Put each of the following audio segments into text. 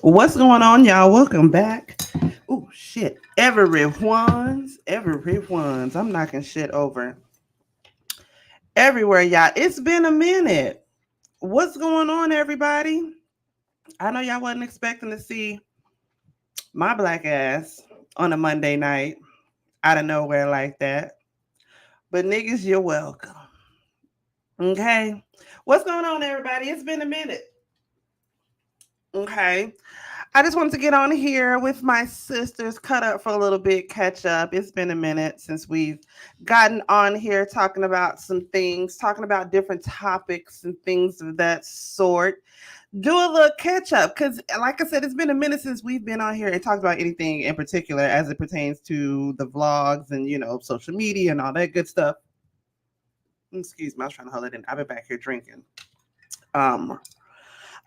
What's going on, y'all? Welcome back. Oh shit. Everyone's. I'm knocking shit over everywhere, y'all. It's been a minute. What's going on, everybody? I know y'all wasn't expecting to see my black ass on a Monday night out of nowhere like that. But niggas, you're welcome. Okay. What's going on, everybody? It's been a minute. Okay. I just wanted to get on here with my sisters, cut up for a little bit, catch up. It's been a minute since we've gotten on here talking about some things, talking about different topics and things of that sort. Do a little catch up because, like I said, it's been a minute since we've been on here and talked about anything in particular as it pertains to the vlogs and, social media and all that good stuff. Excuse me, I was trying to hold it in. I've been back here drinking.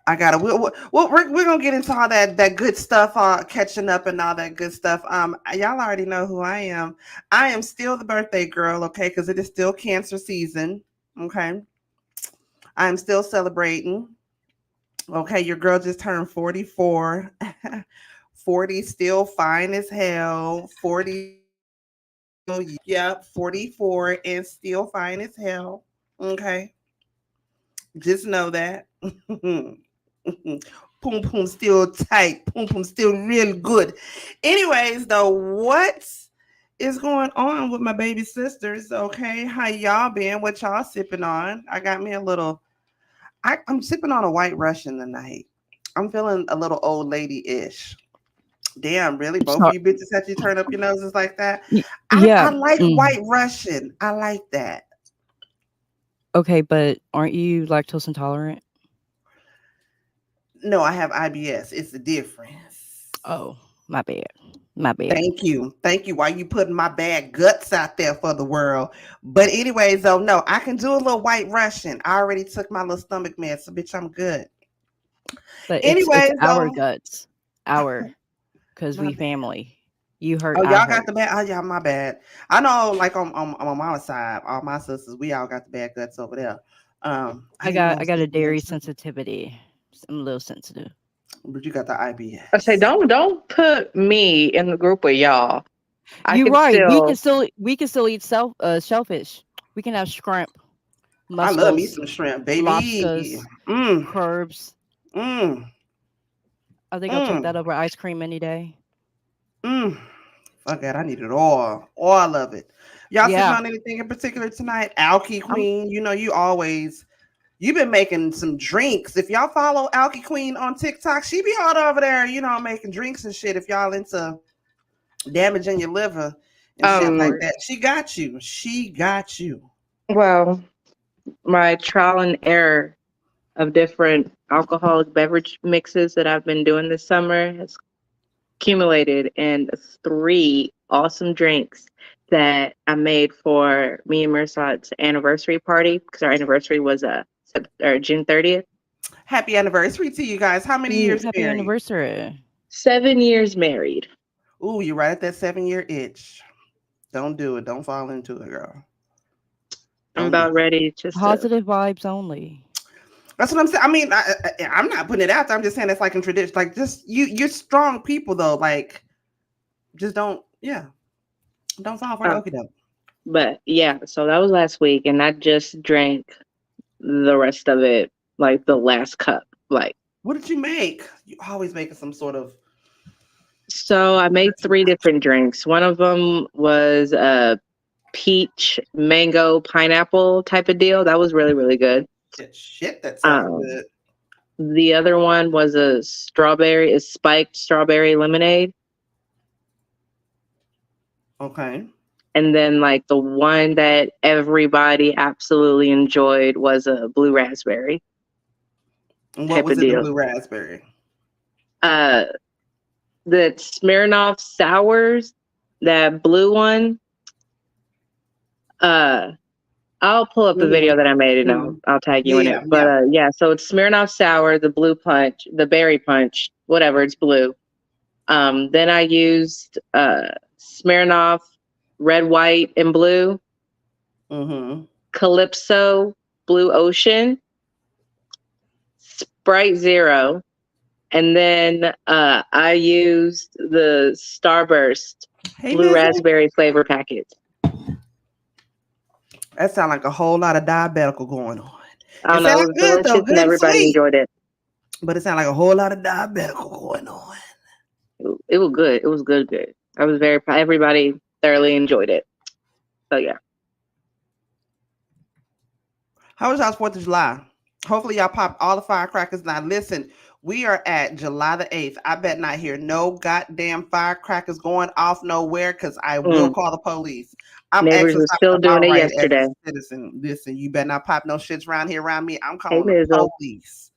I gotta. We're gonna get into all that good stuff, catching up and all that good stuff. Y'all already know who I am. I am still the birthday girl, okay? Because it is still cancer season, okay? I am still celebrating. Okay, your girl just turned 44. 40 still fine as hell. 40. Yep, 44 and still fine as hell. Okay, just know that. Poom poom still tight. Poom poom still real good. Anyways, though, what is going on with my baby sisters? Okay, how y'all been? What y'all sipping on? I got me a little. I'm sipping on a White Russian tonight. I'm feeling a little old lady ish. Damn, really? Both of you bitches had you turn up your noses like that? I like White Russian. I like that. Okay, but aren't you lactose intolerant? No, I have IBS. It's the difference. Oh, my bad. My bad. Thank you. Thank you. Why you putting my bad guts out there for the world? But anyways, though, no, I can do a little White Russian. I already took my little stomach meds, so bitch, I'm good. But it's our guts. Because we family. You hurt. Oh, y'all got the bad. Oh, yeah, my bad. I know, like on my mama's side, all my sisters, we all got the bad guts over there. I got a dairy sensitivity. I'm a little sensitive. But you got the IBS. I say don't put me in the group with y'all. You're right. We can still eat shellfish. We can have shrimp. Mussels, I love me some shrimp, baby. Lobsters, crabs. I think I'll take that over ice cream any day. Fuck that. I need it all of it. Y'all sipping on anything in particular tonight? Alky Queen, you've been making some drinks. If y'all follow Alky Queen on TikTok, she be all over there, making drinks and shit. If y'all into damaging your liver and shit like that, she got you. She got you. Well, my trial and error of different alcoholic beverage mixes that I've been doing this summer has accumulated in 3 awesome drinks that I made for me and Mirsad's anniversary party because our anniversary was June 30th. Happy anniversary to you guys. How many years Happy married? anniversary. 7 years married. Ooh, you're right at that 7-year itch. Don't do it. Don't fall into it, girl. I'm about ready to positive vibes only. That's what I'm saying. I mean, I'm not putting it out there. I'm just saying it's like in tradition. Like, just you're strong people though. Like, just don't fall for the okie doke. But yeah, so that was last week, and I just drank the rest of it, like the last cup. Like, what did you make? You always making some sort of. So I made 3 different drinks. One of them was a peach, mango, pineapple type of deal. That was really, really good. Shit, that sounds good. The other one was a spiked strawberry lemonade. Okay. And then like the one that everybody absolutely enjoyed was a blue raspberry. And what was it, the blue raspberry? The Smirnoff Sours, that blue one. I'll pull up the video that I made and I'll tag you in it. But so it's Smirnoff Sour, the blue punch, the berry punch, whatever, it's blue. Then I used Smirnoff red, white, and blue. Calypso Blue Ocean, Sprite Zero, and then I used the Starburst blue raspberry flavor packet. That sounds like a whole lot of diabetical going on. I know, it was good though, good and everybody enjoyed it. But it sounded like a whole lot of diabetical going on. It was good. It was good. I was very proud. Everybody thoroughly enjoyed it. So yeah. How was y'all's 4th of July? Hopefully y'all popped all the firecrackers. Now listen, we are at July the 8th. I bet not hear no goddamn firecrackers going off nowhere because I will call the police. I'm Neighbors were still doing it yesterday. Citizen, listen, you better not pop no shits around here around me. I'm calling the police.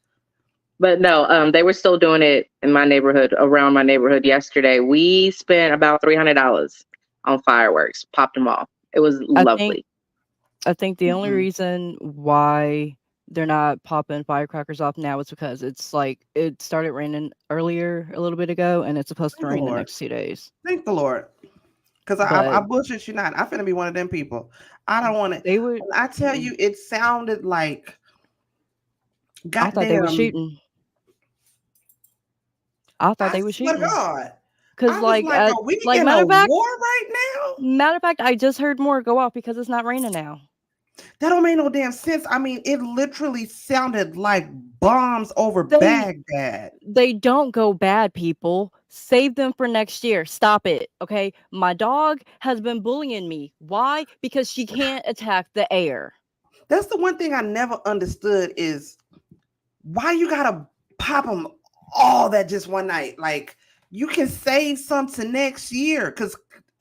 But no, they were still doing it in my neighborhood, around my neighborhood yesterday. We spent about $300 on fireworks, popped them off. It was lovely. I think the only reason why they're not popping firecrackers off now is because it's like it started raining earlier a little bit ago and it's supposed to rain the next 2 days. Thank the Lord. Because I bullshit you not. I'm finna be one of them people. I don't want to. I tell you, it sounded like. I thought they were shooting. I thought they were shooting. God. Because like matter of fact, war right now. Matter of fact, I just heard more go off because it's not raining now. That don't make no damn sense. I mean, it literally sounded like bombs over Baghdad. They don't go bad, people. Save them for next year. Stop it. Okay. My dog has been bullying me. Why? Because she can't attack the air. That's the one thing I never understood is why you gotta pop them all that just one night. Like you can save some to next year because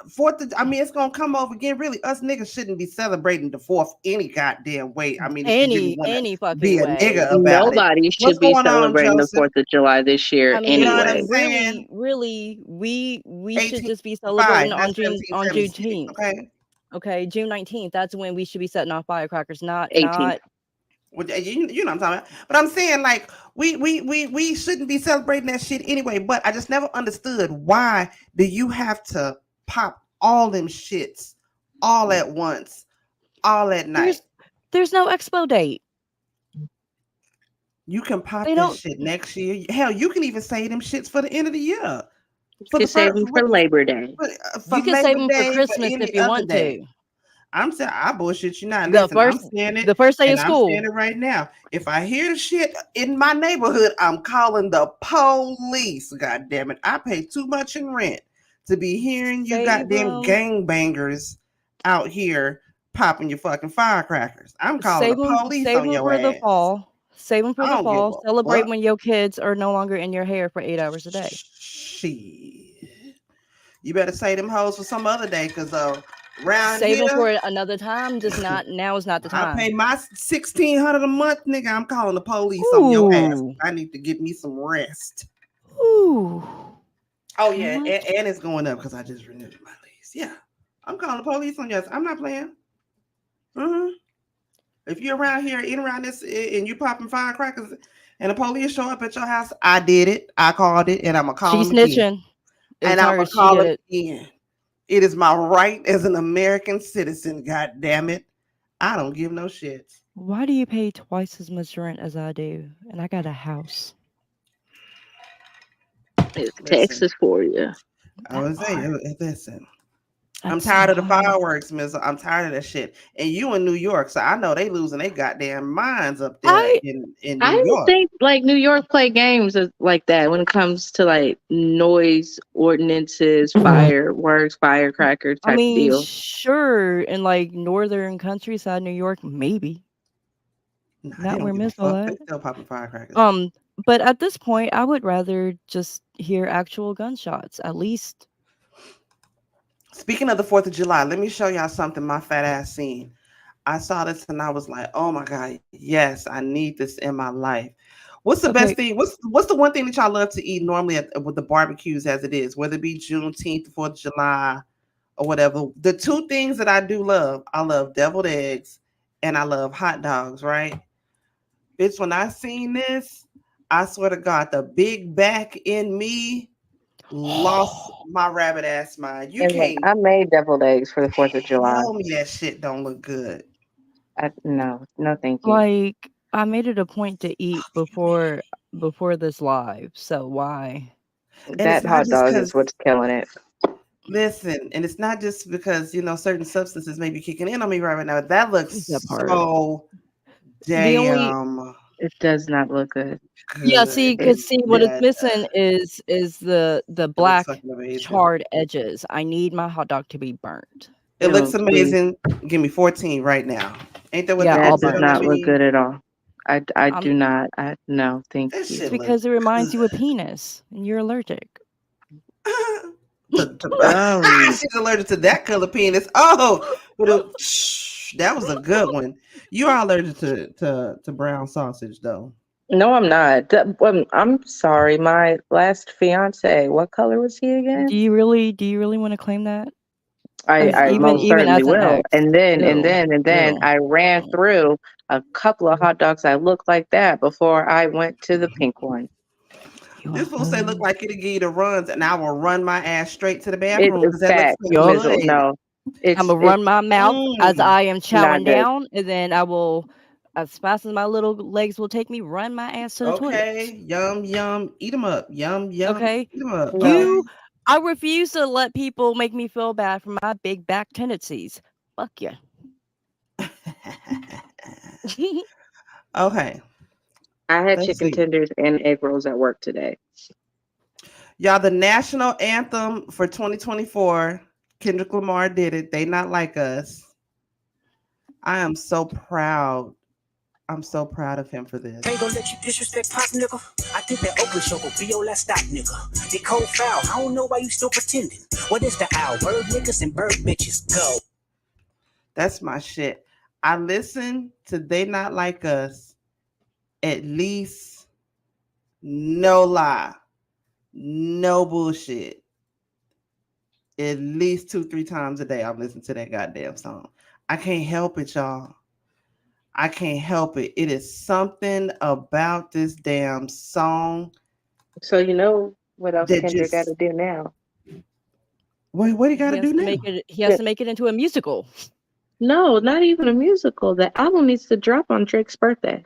it's gonna come over again. Really, us niggas shouldn't be celebrating the 4th any goddamn way. I mean, any fucking be a way. Nigga about Nobody should be celebrating the 4th of July this year. You know what I'm saying? Really, we should just be celebrating on Juneteenth. Okay, June 19th. That's when we should be setting off firecrackers, not 18th. Well, you know what I'm talking about. But I'm saying like we shouldn't be celebrating that shit anyway. But I just never understood why do you have to pop all them shits all at once, all at night. There's no expo date. You can pop that shit next year. Hell, you can even save them shits for the end of the year. You can save them for Labor Day. You can save them for Christmas if you want to. I'm saying I bullshit you not. The first day of school. I'm saying it right now. If I hear the shit in my neighborhood, I'm calling the police. God damn it! I pay too much in rent to be hearing you goddamn gangbangers out here popping your fucking firecrackers. I'm calling the police on your ass. Save them for the fall. Celebrate when your kids are no longer in your hair for 8 hours a day. Shit. You better save them hoes for some other day, because save them for another time. Just not now is not the time. I pay my $1,600 a month, nigga. I'm calling the police on your ass. I need to get me some rest. Ooh. Oh yeah, and it's going up because I just renewed my lease. Yeah. I'm calling the police on you. I'm not playing. Mm-hmm. If you're around here eating around this and you popping firecrackers and the police show up at your house, I did it. I called it, and I'm gonna call She's them again. snitching. And It's I'm her. gonna She call did it it. again. It is my right as an American citizen. God damn it! I don't give no shits. Why do you pay twice as much rent as I do? And I got a house. It's Listen, Texas for you. I was saying, listen. I'm That's tired of the not- fireworks, Miss. I'm tired of that shit. And you in New York, so I know they losing their goddamn minds up there in I New don't York. think like New York play games like that when it comes to like noise ordinances, fireworks, firecrackers I type of mean, deal. sure, in like northern countryside New York, maybe. Nah, Not they where don't give a Miss all fuck. They that. still popping firecrackers. But at this point, I would rather just hear actual gunshots. At least. Speaking of the 4th of July, let me show y'all something my fat ass seen. I saw this and I was like, oh my God, yes, I need this in my life. What's the best thing? What's the one thing that y'all love to eat normally with the barbecues as it is, whether it be Juneteenth, 4th of July, or whatever? The two things that I do love, I love deviled eggs and I love hot dogs, right? Bitch, when I seen this, I swear to God, the big back in me lost my rabbit ass mind. You And like, can't I made deviled eggs for the 4th of July. tell me that shit don't look good. No, thank you. Like, I made it a point to eat before this live. So why? That hot dog is what's killing it. Listen, and it's not just because certain substances may be kicking in on me right now. That looks That part. so damn. It does not look good. Yeah, see, because what it's missing is the black fucking amazing. charred edges. I need my hot dog to be burnt. It looks amazing. Give me 14 right now. Ain't that what Yeah, That all does burnt. not look good at all. I do not. No, thank That you. shit Because it reminds you of penis, and you're allergic. She's allergic to that color penis. Oh, that was a good one. You are allergic to brown sausage, though. No, I'm not. I'm sorry. My last fiance, what color was he again? Do you really want to claim that? I most certainly will. Ex, and then I ran through a couple of hot dogs that looked like that before I went to the pink one. This fool say look like it'll give you the runs, and I will run my ass straight to the bathroom. No, I'm gonna run my mouth as I am chowing down, and then I will, as fast as my little legs will take me, run my ass to the toilet. Okay, yum yum, eat them up, yum yum. Okay, eat them up. I refuse to let people make me feel bad for my big back tendencies. Fuck you. Okay. I had chicken tenders and egg rolls at work today. Y'all, the national anthem for 2024, Kendrick Lamar did it. They Not Like Us. I am so proud. I'm so proud of him for this. Ain't gonna let you disrespect Pop, nigga. I think that Oakland show will be your last stop, nigga. They cold foul. I don't know why you still pretending. What is the owl? Bird niggas and bird bitches. Go. That's my shit. I listen to They Not Like Us at least, no lie, no bullshit, at least 2-3 times a day. I'm listening to that goddamn song. I can't help it, y'all. I can't help it. It is something about this damn song. So you know what else Kendrick got to do now? Wait, what he got to do now? He has to make it into a musical. No, not even a musical. The album needs to drop on Drake's birthday.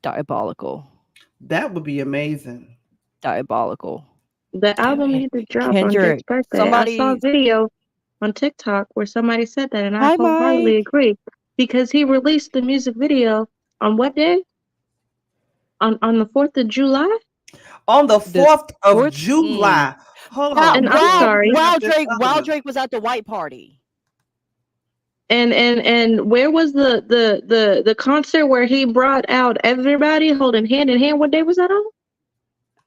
Diabolical. That would be amazing. Diabolical. The album needs to drop on Drake's birthday. I saw a video on TikTok where somebody said that, and I wholeheartedly agree. Because he released the music video on what day? On the 4th of July? On the 4th of July. Hold on. And I'm sorry. While Drake was at the white party. And where was the concert where he brought out everybody holding hand in hand? What day was that on?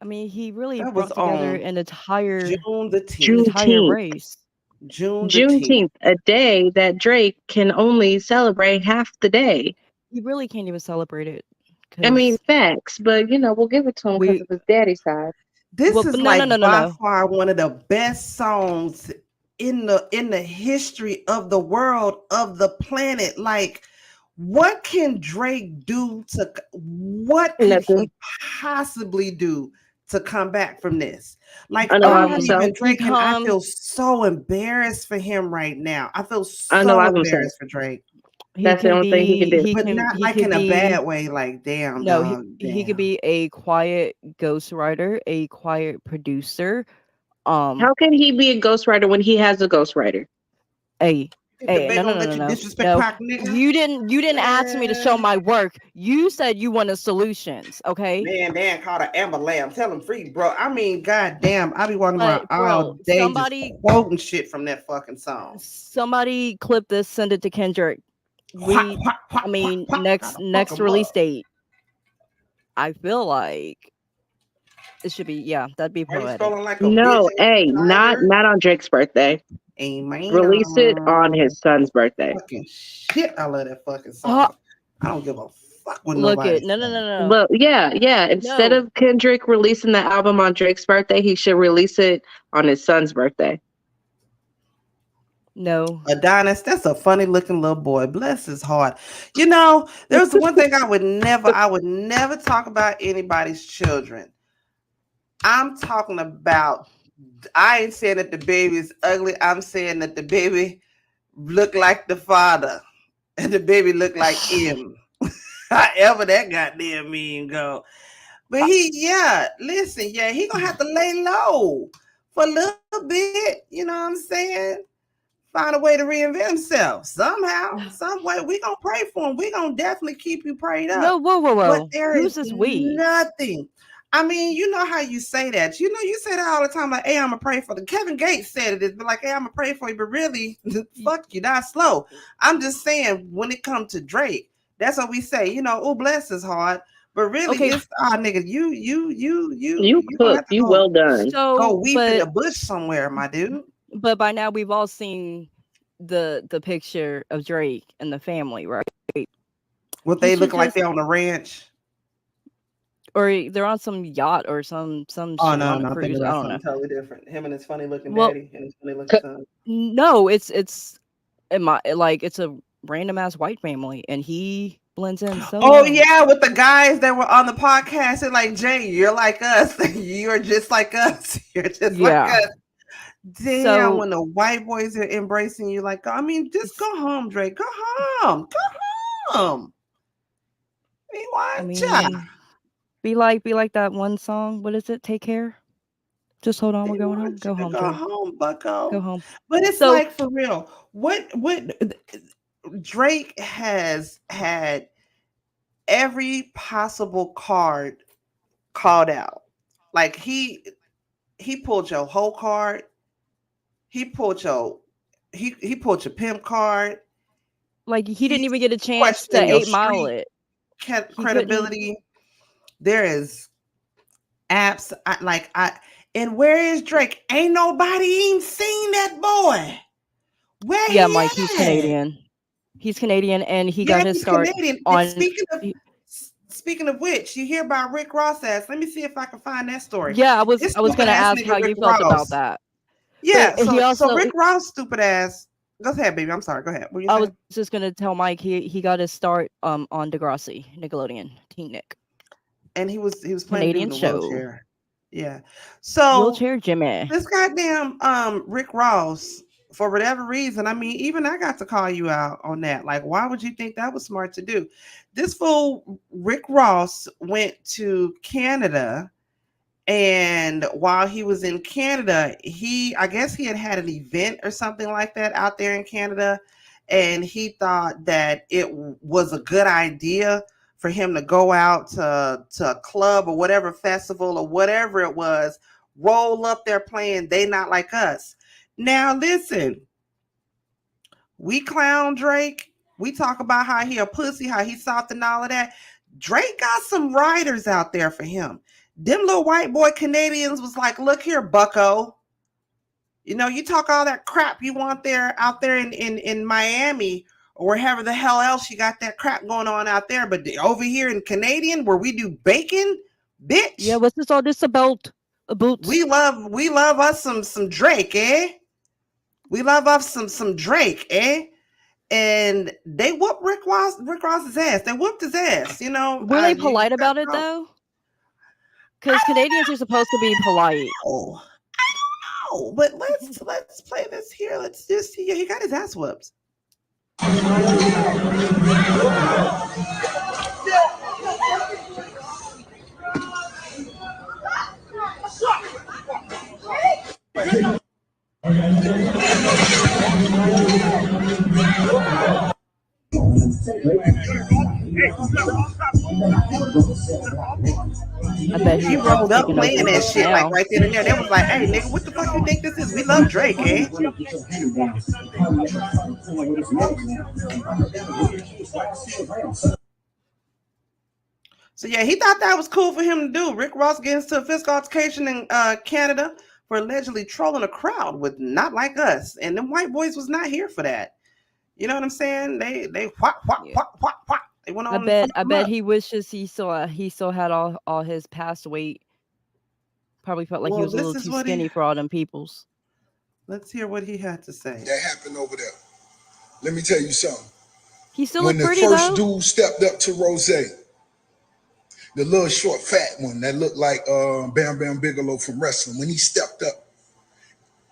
I mean, he really brought together an entire Juneteenth race. Juneteenth, a day that Drake can only celebrate half the day. He really can't even celebrate it. I mean, facts, but we'll give it to him because of his daddy side. This is by far one of the best songs in the history of the world, of the planet. Like, what can Drake do what could he possibly do to come back from this? Like, I'm not even Drake, and I feel so embarrassed for him right now. I feel so embarrassed for Drake. That's the only thing he can do. But not like in a bad way, like, damn, dog. He could be a quiet ghostwriter, a quiet producer. How can he be a ghostwriter when he has a ghostwriter? Hey, no. You didn't ask me to show my work. You said you wanted solutions, okay? Man, Dan called her Amber Lamb. Tell him free, bro. I mean, goddamn, I be walking around all day just quoting shit from that fucking song. Somebody clip this, send it to Kendrick. Next release date. I feel like it should be, that'd be poetic. Like not on Drake's birthday. Amen. Release it on his son's birthday. Fucking shit, I love that fucking song. I don't give a fuck what nobody. No. Look, yeah. Instead of Kendrick releasing the album on Drake's birthday, he should release it on his son's birthday. No. Adonis, that's a funny looking little boy. Bless his heart. You know, there's one thing I would never talk about anybody's children. I'm talking about, I ain't saying that the baby's ugly. I'm saying that the baby look like the father and the baby look like him. However that goddamn meme go. But he gonna have to lay low for a little bit. You know what I'm saying? Find a way to reinvent himself somehow, some way. We gonna pray for him. We gonna definitely keep you prayed up. No, whoa. But there Who's is this we? nothing. I mean, you know how you say that. You know, you say that all the time. Like, hey, I'm gonna pray for the. Kevin Gates said it, but like, hey, I'm gonna pray for you. But really, fuck you, not slow. I'm just saying, when it comes to Drake, that's what we say. You know, oh, bless his heart. But really, it's nigga, you cooked. You well done. So go weep in the bush somewhere, my dude. But by now we've all seen the picture of Drake and the family, right? What they look like they're on a ranch, or they're on some yacht or some. Oh no, cruise. I don't know. Totally different. Him and his funny looking daddy and his funny looking son. No, it's a random ass white family, and he blends in so well. Yeah, with the guys that were on the podcast, and like, Jay, you're like us. You're just like us. You're just like us. Damn, when the white boys are embracing you, like, I mean, just go home, Drake. Go home. Be like that one song. What is it? Take care. Just hold on. We're going home. Go home. Go home, Bucko. Go home. But it's like, for real. What Drake has had every possible card called out. Like, he pulled your whole card. He pulled your pimp card. Like, he didn't even get a chance to 8 Mile it. Credibility. There is apps. And where is Drake? Ain't nobody even seen that boy. Where Mike, he's Canadian. He's Canadian, and he got his start on. Speaking of which, you hear about Rick Ross ass. Let me see if I can find that story. Yeah, I was going to ask how you felt about that. Yeah, so Rick Ross, stupid ass. Go ahead, baby. I'm sorry. Go ahead. I was just going to tell Mike he got his start on Degrassi, Nickelodeon, Teen Nick. And he was playing Canadian show. Wheelchair. Yeah. So Wheelchair Jimmy. This goddamn Rick Ross, for whatever reason, I mean, even I got to call you out on that. Like, why would you think that was smart to do? This fool, Rick Ross, went to Canada, and while he was in Canada, I guess he had an event or something like that out there in Canada, and he thought that it was a good idea for him to go out to a club or whatever festival or whatever it was, roll up there playing They Not Like Us. Now, listen, we clown Drake. We talk about how he a pussy, how he soft and all of that. Drake got some writers out there for him. Them little white boy Canadians was like, look here, bucko. You know, you talk all that crap you want out there in Miami or wherever the hell else you got that crap going on out there. But over here in Canadian, where we do bacon, bitch. Yeah, what's this all this about? We love us some Drake, eh? We love us some Drake, eh? And they whooped Rick Ross's ass. They whooped his ass. You know, Were they polite about it though? Because Canadians are supposed to be polite. Oh, I don't know. But let's play this here. Let's just see. He got his ass whooped. I bet he rolled up playing that shit like right then and there. They was like, "Hey, nigga, what the fuck you think this is? We love Drake, eh?" So yeah, he thought that was cool for him to do. Rick Ross gets into a physical altercation in Canada for allegedly trolling a crowd with "Not Like Us," and them white boys was not here for that. You know what I'm saying? They whop. They went on. I bet he wishes he still had all his past weight. Probably felt like he was a little too skinny for all them peoples. Let's hear what he had to say. That happened over there. Let me tell you something. He still looked pretty though. When the first dude stepped up to Rose, the little short fat one that looked like Bam Bam Bigelow from wrestling, when he stepped up,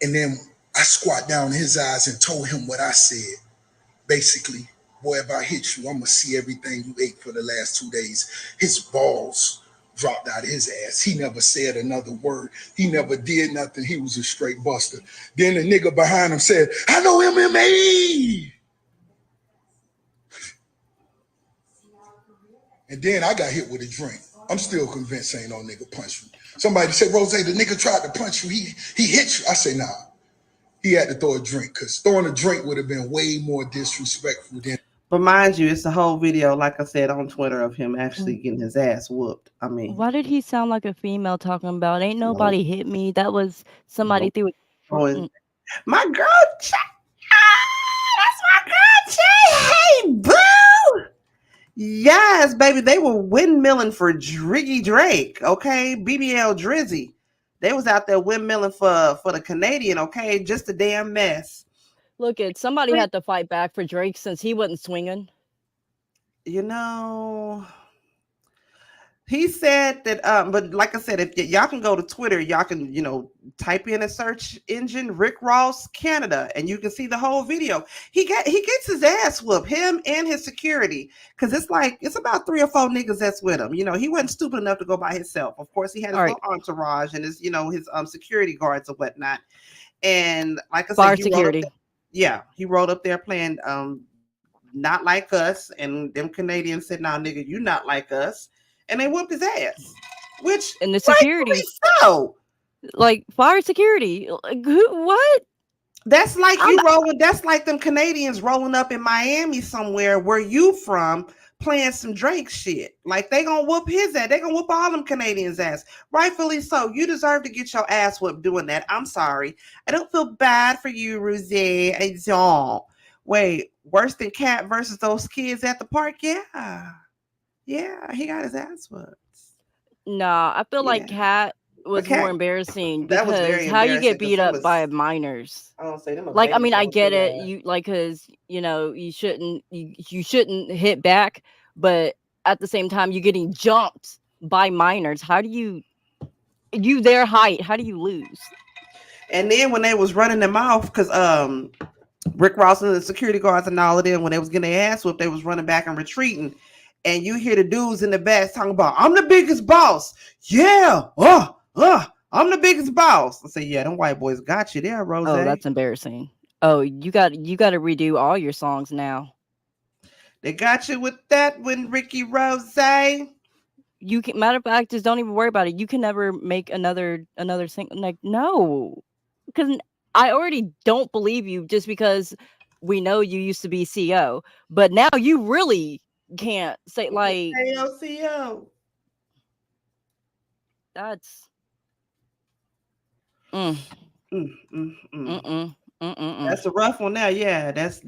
and then I squat down in his eyes and told him what I said. Basically, boy, if I hit you, I'm gonna see everything you ate for the last 2 days. His balls dropped out of his ass. He never said another word. He never did nothing. He was a straight buster. Then the nigga behind him said, "I know MMA." And then I got hit with a drink. I'm still convinced ain't no nigga punched me. Somebody said, "Rose, the nigga tried to punch you. He hit you." I say, "Nah." He had to throw a drink, because throwing a drink would have been way more disrespectful than. But mind you, it's a whole video, like I said, on Twitter of him actually getting his ass whooped. I mean, why did he sound like a female talking about "Ain't nobody hit me"? That was somebody threw it. My girl, that's my girl, Jay. Hey, boo. Yes, baby, they were windmilling for Driggy Drake. Okay, BBL Drizzy. They was out there windmilling for the Canadian, okay? Just a damn mess. Look, somebody had to fight back for Drake since he wasn't swinging. You know, he said that, but like I said, if y'all can go to Twitter, y'all can, type in a search engine, Rick Ross Canada, and you can see the whole video. He gets his ass whooped, him and his security, because it's about 3 or 4 niggas that's with him. He wasn't stupid enough to go by himself. Of course, he had his little entourage and his, his security guards and whatnot. And like I said, he rode up there playing Not Like Us, and them Canadians said, "Nah, nigga, you not like us." And they whooped his ass, which and the security, like fire security, like, what? That's like rolling. That's like them Canadians rolling up in Miami somewhere where you from, playing some Drake shit. Like they gonna whoop his ass. They gonna whoop all them Canadians' ass. Rightfully so. You deserve to get your ass whooped doing that. I'm sorry. I don't feel bad for you, Rose. I don't. Wait, worse than Cat versus those kids at the park? Yeah, he got his ass whooped. Nah, I feel like Cat was more embarrassing because how you get beat up by minors. I don't say them. Like, I mean, I get it. You like, because you shouldn't hit back, but at the same time, you're getting jumped by minors. How do you their height? How do you lose? And then when they was running them off, because Rick Ross and the security guards and all of them, when they was getting their ass whooped, they was running back and retreating. And you hear the dudes in the back talking about, "I'm the biggest boss." Yeah. I'm the biggest boss. I say, yeah, them white boys got you there, Rose. Oh, that's embarrassing. Oh, you got to redo all your songs now. They got you with that when Ricky Rose. You can, matter of fact, just don't even worry about it. You can never make another single. Like, no, because I already don't believe you just because we know you used to be CO, but now you really can't say like CO. That's That's a rough one now. Yeah, that's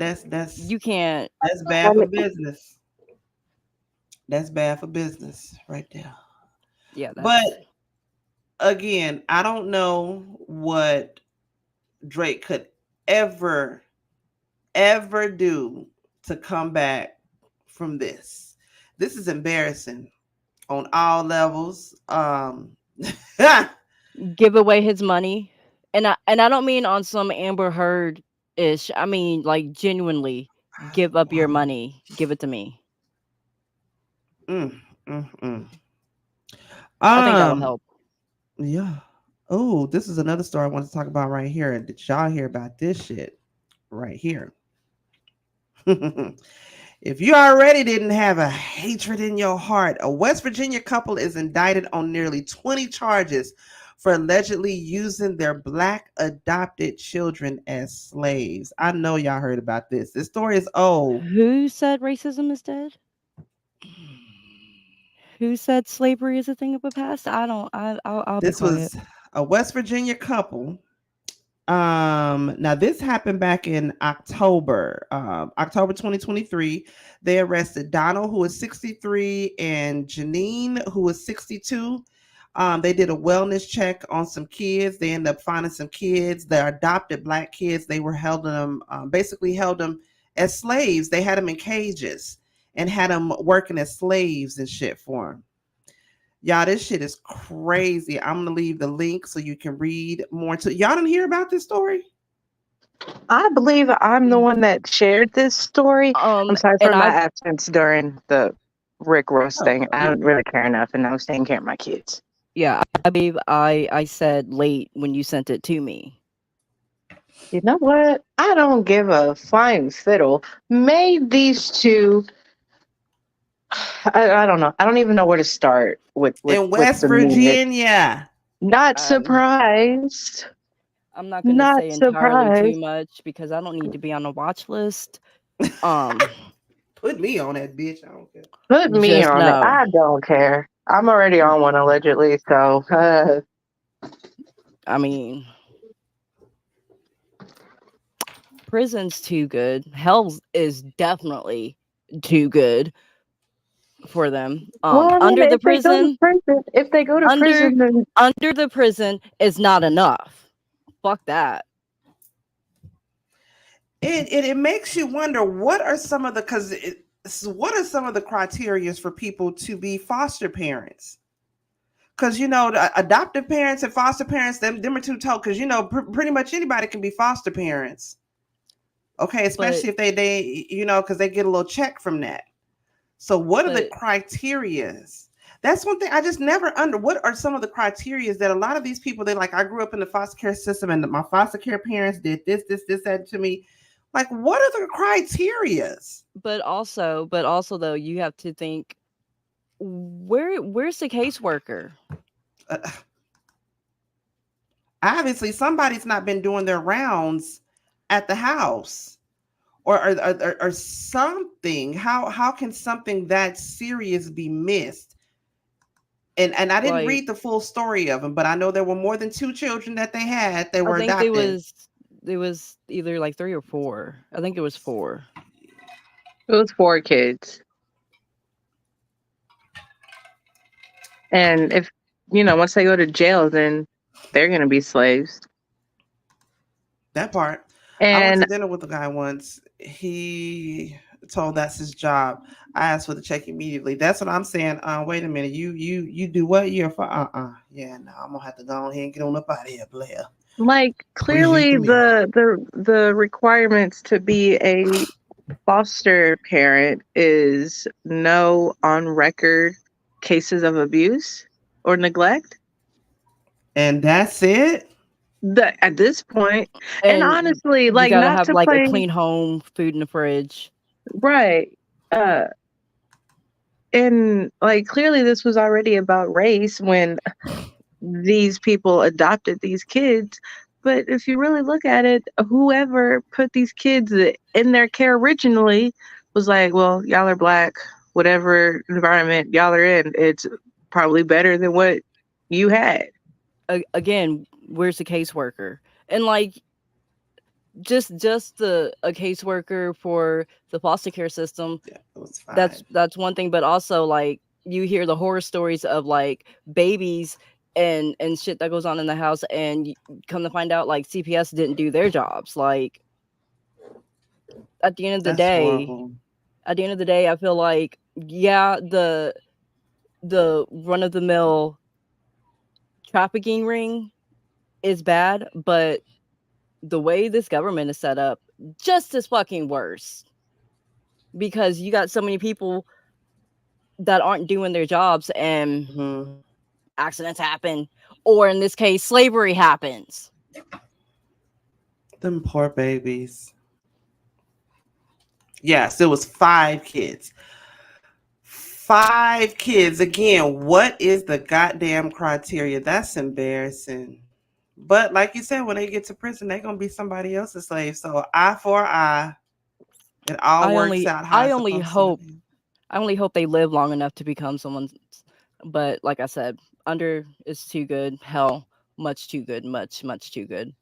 you can't. That's bad for business. That's bad for business right there. Yeah, but again, I don't know what Drake could ever do to come back from this. This is embarrassing on all levels. Give away his money, and I don't mean on some Amber Heard ish. I mean like genuinely give up your Wow. money. Give it to me. Mm, mm, mm. I think that'll help. Yeah. Oh, this is another story I want to talk about right here. Did y'all hear about this shit right here? If you already didn't have a hatred in your heart, a West Virginia couple is indicted on nearly 20 charges for allegedly using their Black adopted children as slaves. I know y'all heard about this. This story is old. Who said racism is dead? Who said slavery is a thing of the past? I don't. I'll be This quiet. was a West Virginia couple. Now this happened back in October 2023. They arrested Donald, who was 63, and Janine, who was 62. They did a wellness check on some kids. They ended up finding some kids, the adopted Black kids. They were held them, basically held them as slaves. They had them in cages and had them working as slaves and shit for them. Y'all, this shit is crazy. I'm gonna leave the link so you can read more. Y'all didn't hear about this story? I believe I'm the one that shared this story. I'm sorry for and my I absence during the Rick Ross thing. I don't really care enough, and I was taking care of my kids. yeah, I believe I said late when you sent it to me. You know what? I don't give a flying fiddle. May these two. I don't know. I don't even know where to start with In West the meanness. Virginia. Not surprised. I'm not gonna Not say entirely too surprised. much because I don't need to be on a watch list. Put me on that bitch. I don't care. Put me Just on it. know. I don't care. I'm already on one allegedly, so I mean, prison's too good. Hell is definitely too good for them. well, I mean, Under the if they go to prison, prison, if they go to under prison, then under the prison is not enough. Fuck that. It makes you wonder what are some of the what are some of the criteria for people to be foster parents? Because you know, the adoptive parents and foster parents, them are two total. Because you know, pretty much anybody can be foster parents. Okay, especially if they you know, because they get a little check from that. So what are the criterias? That's one thing I just never what are some of the criterias that a lot of these people, they like, I grew up in the foster care system and my foster care parents did this, that to me. Like, what are the criterias? But also though, you have to think, where's the caseworker? Obviously somebody's not been doing their rounds at the house or something. How can something that serious be missed? And I didn't read the full story of them, but I know there were more than 2 children that they had. They were adopted. It was either like 3 or 4. I think it was 4. it was 4 kids. And if you know, once they go to jail, then they're gonna be slaves. That part. I went And to dinner with a guy once. He told that's his job. I asked for the check immediately. That's what I'm saying. Wait a minute. You do what? You're for yeah, no, I'm gonna have to go ahead and get on up out of here, Blair. like clearly the requirements to be a foster parent is no on record cases of abuse or neglect. And that's it. At this point, and honestly, you like, gotta not have to like play, a clean home, food in the fridge, right? And like clearly, this was already about race when these people adopted these kids. But if you really look at it, whoever put these kids in their care originally was like, well, y'all are Black, whatever environment y'all are in, it's probably better than what you had. Again, where's the caseworker? And like just a caseworker for the foster care system, that's one thing. But also, like, you hear the horror stories of like babies and shit that goes on in the house, and come to find out, like, CPS didn't do their jobs. Like, at the end of the That's day, horrible. I feel like, yeah, the run of the mill trafficking ring is bad, but the way this government is set up, just as fucking worse. Because you got so many people that aren't doing their jobs, and Mhm. accidents happen, or in this case, slavery happens. Them poor babies. Yes, it was 5 kids. 5 kids. Again, what is the goddamn criteria? That's embarrassing. But like you said, when they get to prison, they're gonna be somebody else's slave. So eye for eye. It all works out how it's supposed to. I only hope they live long enough to become someone's. But like I said, under is too good. Hell, much too good. Much too good.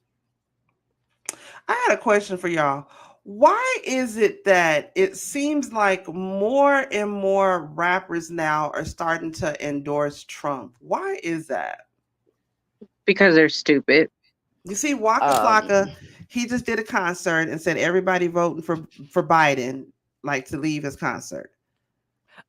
I had a question for y'all. Why is it that it seems like more and more rappers now are starting to endorse Trump? Why is that? Because they're stupid. You see, Waka Flocka, he just did a concert and said everybody voting for Biden, like, to leave his concert.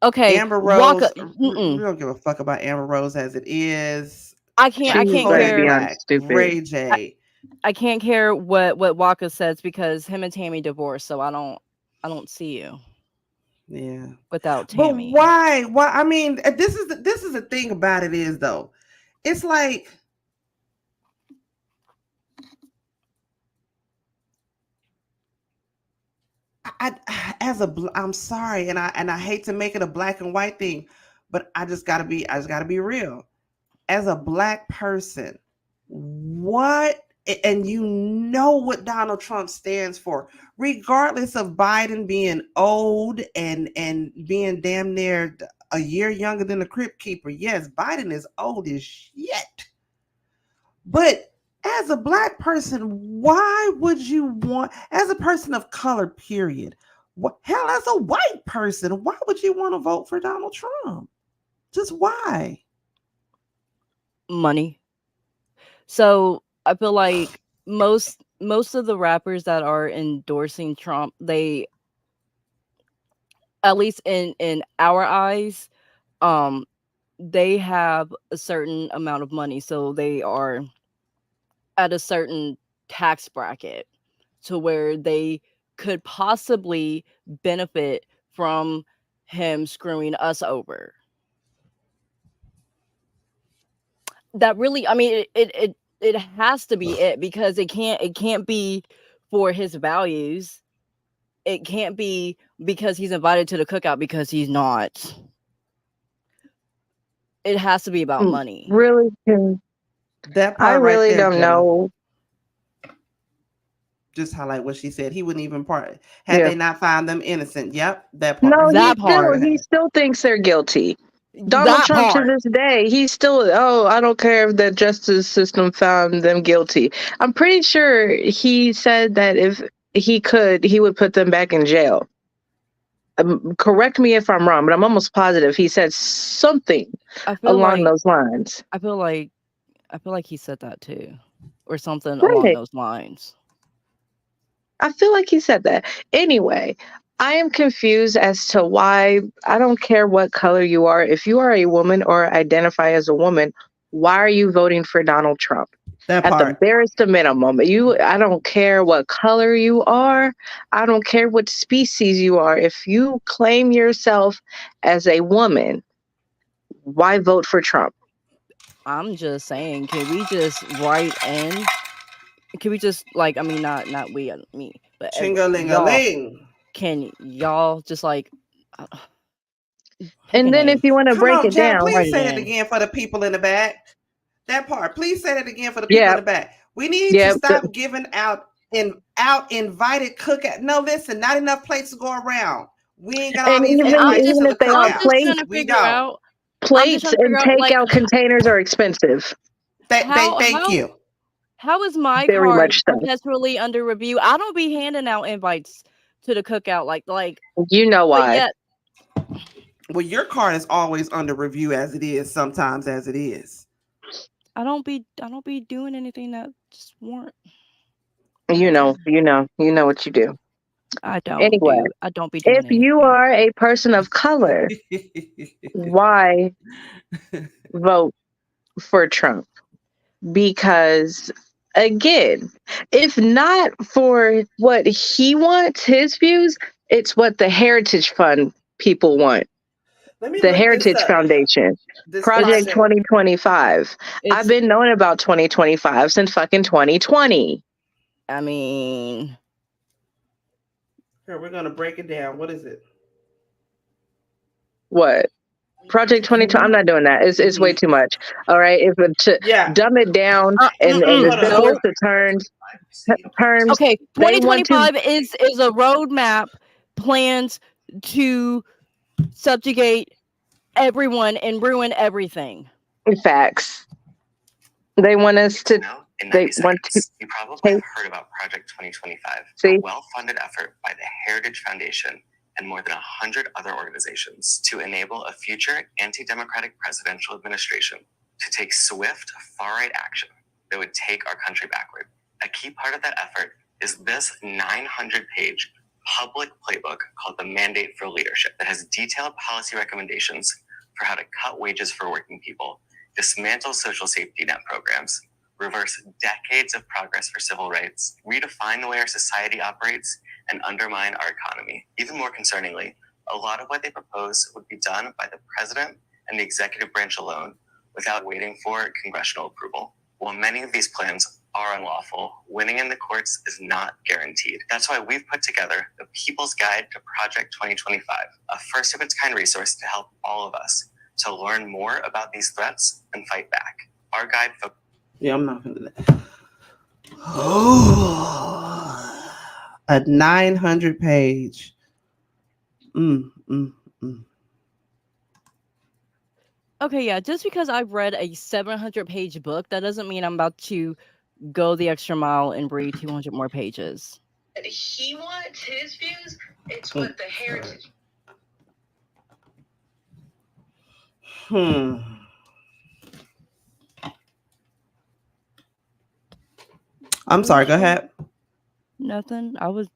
Okay, Amber Rose, we mm-mm. don't give a fuck about Amber Rose as it is. I can't She's care. beyond stupid. Ray J. I can't care what Waka says, because him and Tammy divorced, so I don't see you Yeah. without But Tammy. why? Why? I mean, this is the thing about it is, though, it's like, I'm sorry, and I hate to make it a black and white thing, but I just gotta be real. As a black person, what, and you know what Donald Trump stands for, regardless of Biden being old and being damn near a year younger than the Crypt Keeper. Yes, Biden is old as shit. But as a black person, why would you want, as a person of color, period, hell, as a white person, why would you want to vote for Donald Trump? Just why? Money. So I feel like most of the rappers that are endorsing Trump, they, at least in our eyes, they have a certain amount of money, so they are at a certain tax bracket to where they could possibly benefit from him screwing us over. That really, I mean, it has to be it, because it can't be for his values. It can't be because he's invited to the cookout, because he's not. It has to be about money. Really? That part I really right there, don't Jenna. know. Just highlight what she said. He wouldn't even had they not found them innocent. Yep, that part. No, That he still thinks they're guilty. Donald That Trump part. to this day, he's still, I don't care if the justice system found them guilty. I'm pretty sure he said that if he could, he would put them back in jail. Correct me if I'm wrong, but I'm almost positive he said something along those lines. I feel like he said that too, or something Right. along those lines. I feel like he said that. Anyway, I am confused as to why. I don't care what color you are. If you are a woman or identify as a woman, why are you voting for Donald Trump? That At part. the barest minimum, I don't care what color you are. I don't care what species you are. If you claim yourself as a woman, why vote for Trump? I'm just saying, can we just write in? Can we just, like, I mean, not we, me, but y'all, Ching-a-ling-a-ling. can y'all just, like, And then if you want to Come break on, it Jenna, down, please say in. it again for the people in the back. That part. Please say it again for the people in the back. We need to stop giving out invited cookout. No, listen, not enough plates to go around. We ain't got all and these even invites to the if they are cookout. plates, We don't. Plates and takeout containers are expensive. Thank you. How is my Very card much so. perpetually under review? I don't be handing out invites to the cookout like you know why. Yet, well, your card is always under review as it is, sometimes as it is. I don't be doing anything that just weren't. You know what you do. I don't Anyway, be doing if you anything. are a person of color, why vote for Trump? Because again, if not for what he wants, his views, it's what the Heritage Fund people want. Let me The look this Heritage up. Foundation. This Project 2025. I've It's been knowing about 2025 since fucking 2020. I mean, Here, we're gonna break it down. What is it? What? Project 2020. I'm not doing that. It's way too much. All right. If to Yeah. dumb it down and the Hold on. simplest of terms, okay, they want to 2025 is a roadmap plans to subjugate everyone and ruin everything. facts. They want us to. They want to. You probably have heard about Project 2025, See? a well-funded effort by the Heritage Foundation and more than 100 other organizations to enable a future anti-democratic presidential administration to take swift, far-right action that would take our country backward. A key part of that effort is this 900-page public playbook called the Mandate for Leadership that has detailed policy recommendations for how to cut wages for working people, dismantle social safety net programs, reverse decades of progress for civil rights, redefine the way our society operates, and undermine our economy. Even more concerningly, a lot of what they propose would be done by the president and the executive branch alone without waiting for congressional approval. While many of these plans are unlawful, winning in the courts is not guaranteed. That's why we've put together the People's Guide to Project 2025, a first-of-its-kind resource to help all of us to learn more about these threats and fight back. Our guide focuses. Yeah, I'm not gonna do that. Oh, a 900-page. Okay, yeah, just because I've read a 700-page book, that doesn't mean I'm about to go the extra mile and read 200 more pages. He wants his views. It's what the Heritage. I'm sorry. Go ahead. Nothing. I was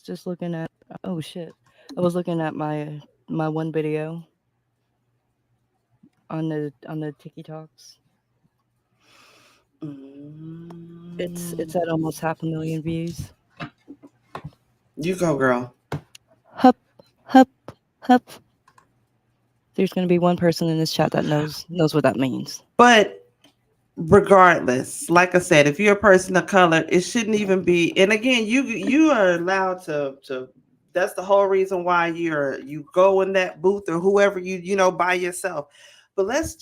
just looking at. Oh shit! I was looking at my one video on the TikToks. It's at almost 500,000 views. You go, girl. Hup. There's gonna be one person in this chat that knows what that means. But regardless, like I said, if you're a person of color, it shouldn't even be. And again, you are allowed to. That's the whole reason why you go in that booth or whoever you know by yourself. But let's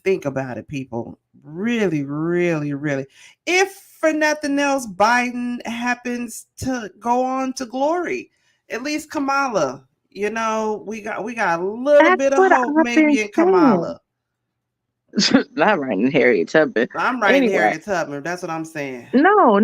think about it, people. Really, really, really. If for nothing else, Biden happens to go on to glory, at least Kamala. You know, we got a little bit of hope maybe in Kamala. Not writing Harriet Tubman. I'm writing Harriet Tubman. That's what I'm saying. No.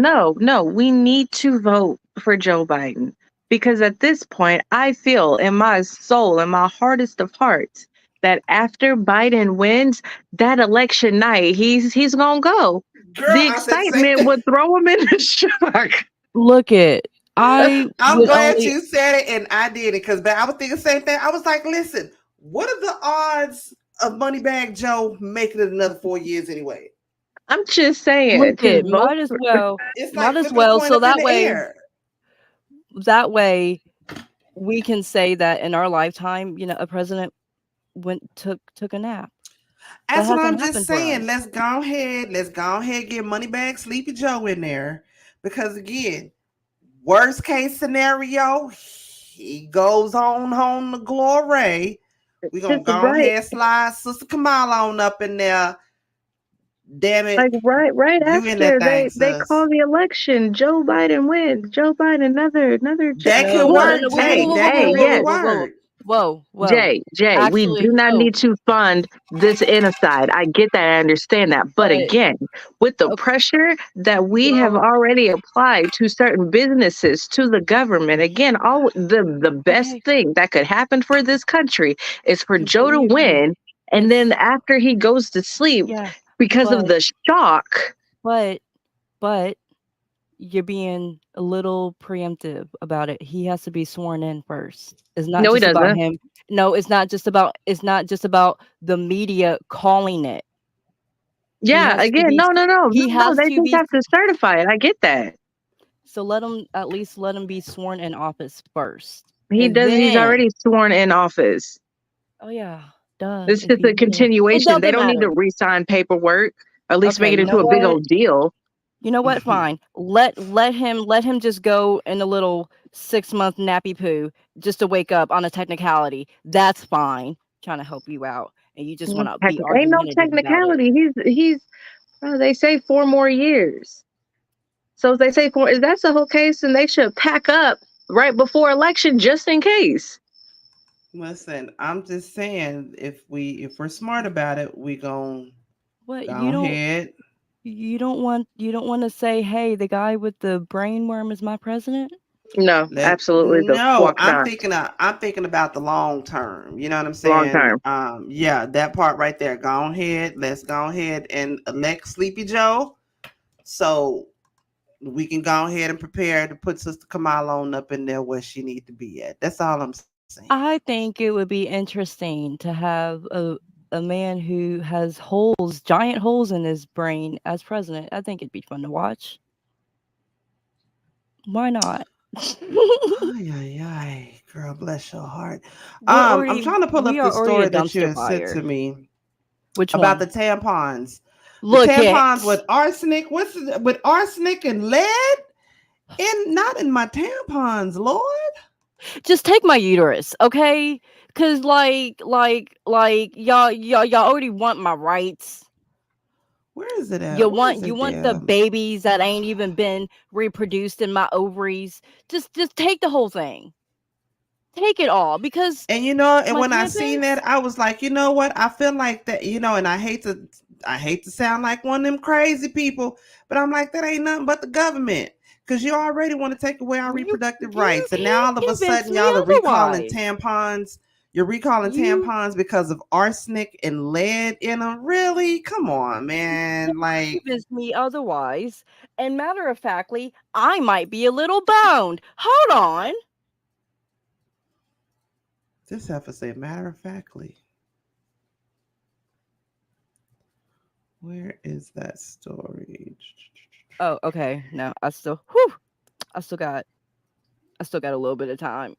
We need to vote for Joe Biden because at this point, I feel in my soul, in my hardest of hearts, that after Biden wins that election night, he's gonna go. Girl, the excitement would throw him into shock. Look it. I'm glad you said it and I did it because I was thinking the same thing. I was like, listen, what are the odds of Moneybag Joe making it another 4 years anyway? I'm just saying. Might as well. It's might like as well. So that way, we can say that in our lifetime, you know, a president took a nap. That's what I'm just saying. Let's go ahead. Get Moneybag Sleepy Joe in there because again, worst case scenario, he goes on home to glory. We're gonna go ahead, slide Sister Kamala on up in there. Damn it. Like right after they call the election, Joe Biden wins. Joe Biden another that could work. Hey, Whoa. Jay, actually, we do not need to fund this genocide. I get that. I understand that. But again, with the pressure that we have already applied to certain businesses, to the government, again, the best thing that could happen for this country is for Joe to win. And then after he goes to sleep, because of the shock. But you're being a little preemptive about it. He has to be sworn in first. It's not No, he just about doesn't. him. No, it's not just about the media calling it. Yeah, has to again, be- no. he has They to just be- have to certify it. I get that. So let him be sworn in office first. He And does. He's then- already sworn in office. Oh yeah, duh. It's If just he a didn't- continuation. They doesn't don't need to matter. re-sign paperwork. At least Okay, make it you into know a big what? old deal. You know what? Fine. Let him just go in a little 6-month nappy poo just to wake up on a technicality. That's fine. Trying to help you out, and you just want to be Ain't no argumentative about it. technicality. He's. They say 4 more years. So if they say 4, if that's the whole case, then they should pack up right before election just in case. Listen, I'm just saying, if we're smart about it, we gon' What go you don't ahead. you don't want to say, hey, the guy with the brain worm is my president? No, absolutely the fuck I'm not. thinking about the long term. You know what I'm saying? Long term. Yeah, that part right there. Go ahead. Let's go ahead and elect Sleepy Joe, so we can go ahead and prepare to put Sister Kamala on up in there where she need to be at. That's all I'm saying. I think it would be interesting to have a man who has giant holes in his brain as president. I think it'd be fun to watch. Why not? Ay, girl, bless your heart. We're I'm already- trying to pull we up the are already a story that you dumpster had sent fire. to me Which about one? the tampons. Look The tampons at with arsenic. With arsenic and lead? Not in my tampons, Lord. just take my uterus, okay? Cause like y'all already want my rights. Where is it at? You Where is want it the there? babies that ain't even been reproduced in my ovaries. Just take the whole thing. Take it all, because And you know, and my when I seen tampons- that, I was like, you know what? I feel like that, you know, and I hate to sound like one of them crazy people, but I'm like, that ain't nothing but the government. Because you already want to take away our reproductive rights. And now all of a sudden, y'all are recalling tampons. You're recalling tampons because of arsenic and lead in them. Really? Come on, man. Like, convince me otherwise. And matter of factly, I might be a little boned. Hold on. this have to say matter of factly. Where is that story? Oh, okay. No, I still got a little bit of time.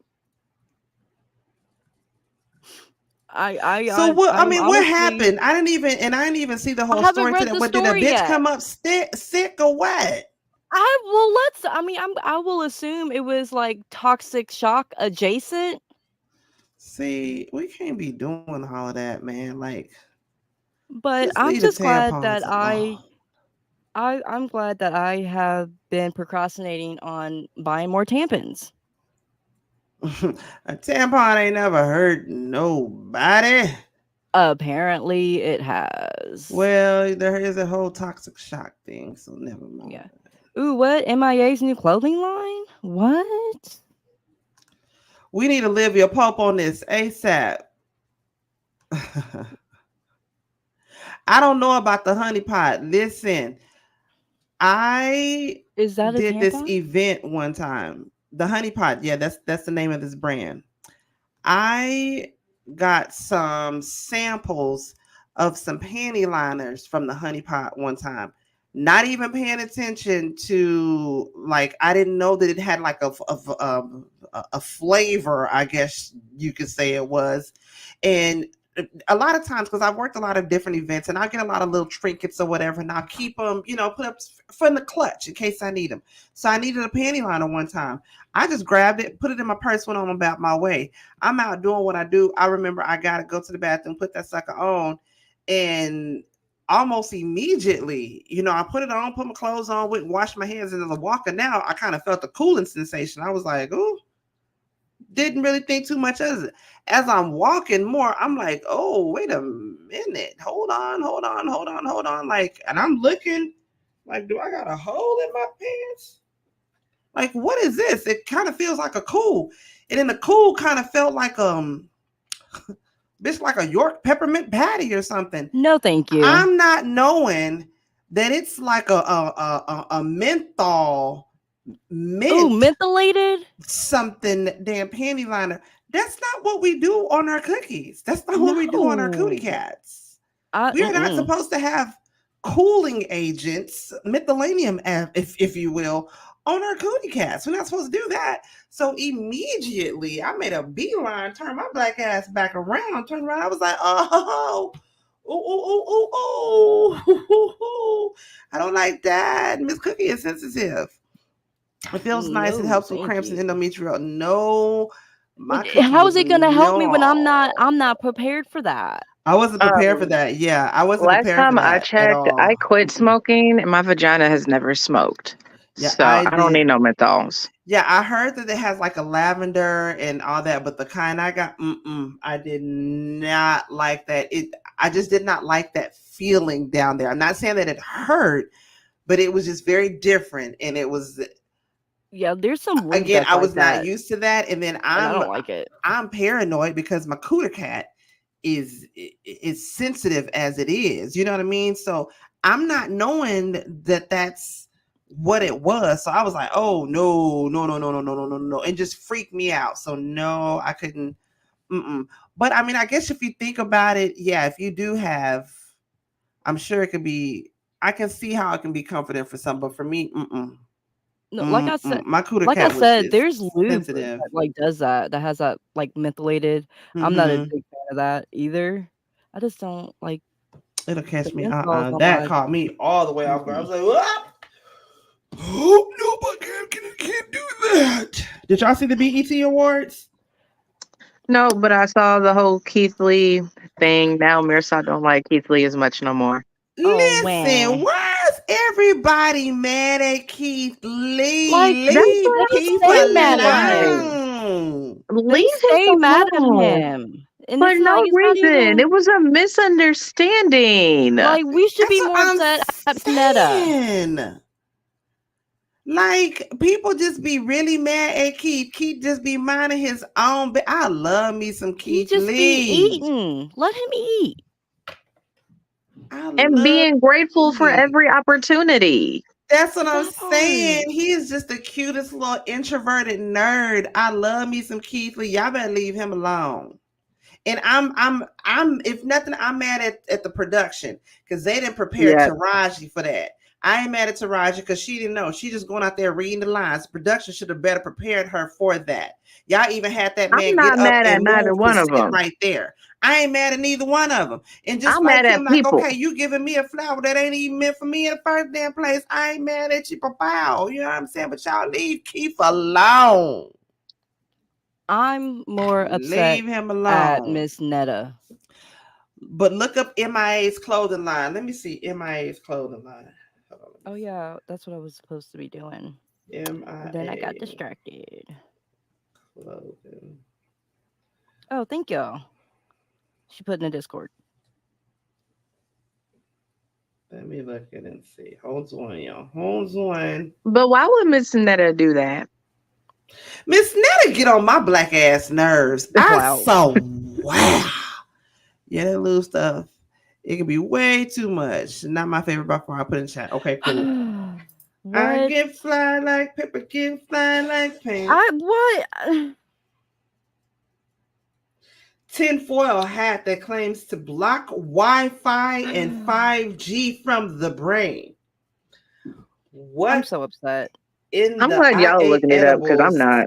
What honestly, happened? I didn't even see the whole haven't story read to that. the What, did a story bitch yet. come up sick or what? I will assume it was like toxic shock adjacent. See, we can't be doing all of that, man. Like, But just I'm leave the just glad that tampons alone. I'm glad that I have been procrastinating on buying more tampons. A tampon ain't never hurt nobody. Apparently it has. Well, there is a whole toxic shock thing, so never mind. Yeah. Ooh, what? MIA's new clothing line? What? We need Olivia Pope on this ASAP. I don't know about the honey pot. Listen, I Is that did a this tampon? event one time. The honey pot, yeah, that's the name of this brand. I got some samples of some panty liners from the honey pot one time. Not even paying attention to, like, I didn't know that it had like a flavor, I guess you could say it was. And a lot of times, because I've worked a lot of different events and I get a lot of little trinkets or whatever, and I'll keep them, put up for in the clutch in case I need them. So I needed a panty liner one time. I just grabbed it, put it in my purse, went on about my way. I'm out doing what I do. I remember I got to go to the bathroom, put that sucker on, and almost immediately, I put it on, put my clothes on, went and washed my hands, and as a walker now, I kind of felt the cooling sensation. I was like, ooh. Didn't really think too much of it. As I'm walking more, I'm like, oh, wait a minute. Hold on. Like, and I'm looking like, do I got a hole in my pants? Like, what is this? It kind of feels like a cool. And then the cool kind of felt like bitch, like a York peppermint patty or something. No, thank you. I'm not knowing that it's like a menthol mint. Ooh, mentholated? Something damn panty liner. That's not what we do on our cookies. That's not what we do on our cootie No. cats. We are not Mm-mm. supposed to have cooling agents, methylanium, if you will, on our cootie cats. We're not supposed to do that. So immediately I made a beeline, turned my black ass back around, turned around. I was like, oh, I don't like that. Miss Cookie is sensitive. It feels nice. It No, helps with thank cramps and you. endometrial. No, my cookie How is was it gonna help me when I'm no. not prepared for that? I wasn't prepared for Um, that. Yeah, I wasn't Last prepared for time I that at checked, I all. quit smoking and my vagina has never smoked. Yeah, So I I don't did. need no menthols. Yeah, I heard that it has like a lavender and all that, but the kind I got, I did not like that. I just did not like that feeling down there. I'm not saying that it hurt, but it was just very different, and it was Yeah, there's some lube again, that's I like was not that, used to that, and then and I don't like it. I'm paranoid because my cooter cat is sensitive as it is. You know what I mean? So I'm not knowing that that's what it was. So I was like, oh no, no. It just freaked me out. So no, I couldn't. But I mean, I guess if you think about it, yeah, if you do have, I'm sure it could be. I can see how it can be comforting for some, but for me, No, like I said, my cooter cat was there's just lube sensitive. that like does that has that like mentholated. I'm not a big fan of that either. I just don't like It'll the catch me. menthols on That my. caught me all the way off guard. I was like, what? Oh no, my can't do that. Did y'all see the BET Awards? No, but I saw the whole Keith Lee thing. Now Mirsad don't like Keith Lee as much no more. Oh, Listen, wah. why is everybody mad at Keith Lee? Like, That's Leave what I'm Keith stay mad at him. alone. Leave Stay him mad at alone. him. And For it's no like it's not reason. even It was a misunderstanding. like we should That's be what more I'm upset at Netta. saying. Like people just be really mad at Keith. Keith just be minding his own. But I love me some He Keith just Lee. be eating. Let him eat. And love being grateful for Keith. every opportunity. That's what I'm That part. saying. He is just the cutest little introverted nerd. I love me some Keith Lee. Y'all better leave him alone. And I'm if nothing, I'm mad at the production because they didn't prepare Yeah. Taraji for that. I ain't mad at Taraji because she didn't know. She just going out there reading the lines. Production should have better prepared her for that. Y'all even had that man I'm get not up mad at and neither move one to of sit them. right there. I ain't mad at neither one of them. And just I'm like mad him, at like, people. okay, you giving me a flower that ain't even meant for me in the first damn place. I ain't mad at you, papa. You know what I'm saying? But y'all leave Keith alone. I'm more upset Leave him at alone. Miss Netta. But look up MIA's clothing line. Let me see MIA's clothing line. Hold on, let me Oh yeah, that's what I was supposed to be doing. see. But then I got MIA distracted. clothing. Oh, thank y'all. She put in the Discord. Let me look at it and see. Hold on, y'all. Hold on. But why would Miss Netta do that? Miss Netta get on my black ass nerves. Wow. Wow. Yeah, that little stuff. It can be way too much. Not my favorite by far. I put in chat. Okay, cool. I What? get fly like pepper, get fly like paint. What? Tinfoil hat that claims to block Wi-Fi and 5G from the brain. What I'm so upset. in I'm the glad y'all I are ate looking it up because I'm edibles? not.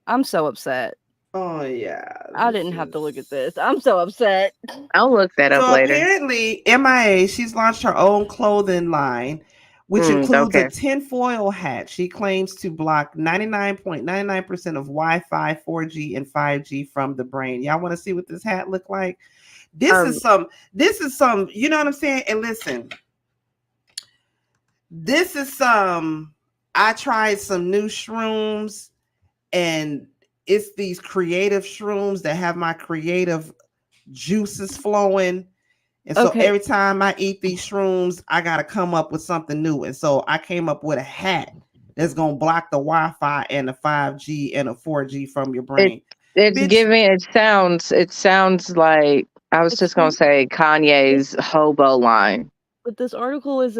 I'm so upset. Oh yeah. I this didn't have to look is- at this. I'm so upset. I'll look that up So later. apparently, MIA, she's launched her own clothing line, which includes okay. a tinfoil hat. She claims to block 99.99% of Wi-Fi, 4G, and 5G from the brain. Y'all want to see what this hat look like? This is some, you know what I'm saying? And listen, this is I tried some new shrooms, and it's these creative shrooms that have my creative juices flowing. And so Okay. every time I eat these shrooms, I got to come up with something new. And so I came up with a hat that's going to block the Wi-Fi and the 5G and the 4G from your brain. It's Bitch, giving. It sounds like I was It's just gonna not- say Kanye's hobo line. But this article is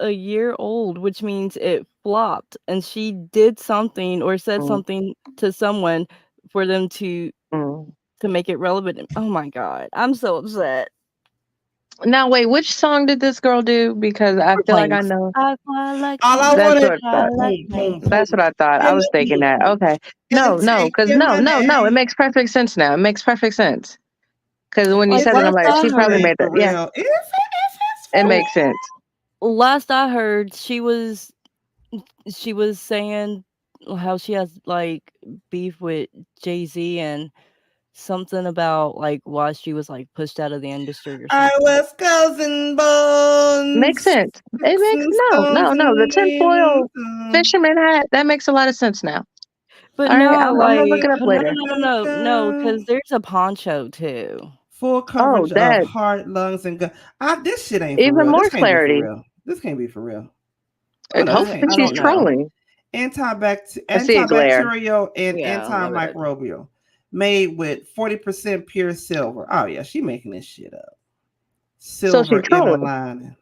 a year old, which means it flopped, and she did something or said Mm. something to someone for them to Mm. make it relevant. Oh my god, I'm so upset. Now wait, which song did this girl do? Because I feel like I Planes. know. I fly like all I planes. That's want is what I I thought. like boom, planes. boom, That's boom. what I thought. I was thinking that. Okay. No, because Take your no, money. it makes perfect sense now. It makes perfect sense. Because when you Like said it, I'm last like, I she probably heard, made For that. Yeah, real. Is it it for makes real? sense. last I heard, she was saying how she has like beef with Jay-Z and something about like why she was like pushed out of the industry or I something. was cousin Makes bones. sense. It makes And no. stones The and tinfoil raisins. fisherman hat, that makes a lot of sense now. But All right, no, I'm gonna look like it up later. no, because there's a poncho too. Full Oh, coverage of that heart, lungs, and gut. This shit ain't for even real. more This can't be for clarity. real. This can't be for real. Oh And no, this hopefully ain't. I she's don't know. trolling. Antibacterial, I see a glare. and Yeah, I love it. antimicrobial, made with 40% pure silver. Oh yeah, she making this shit up. So she Silver inner trolling. lining.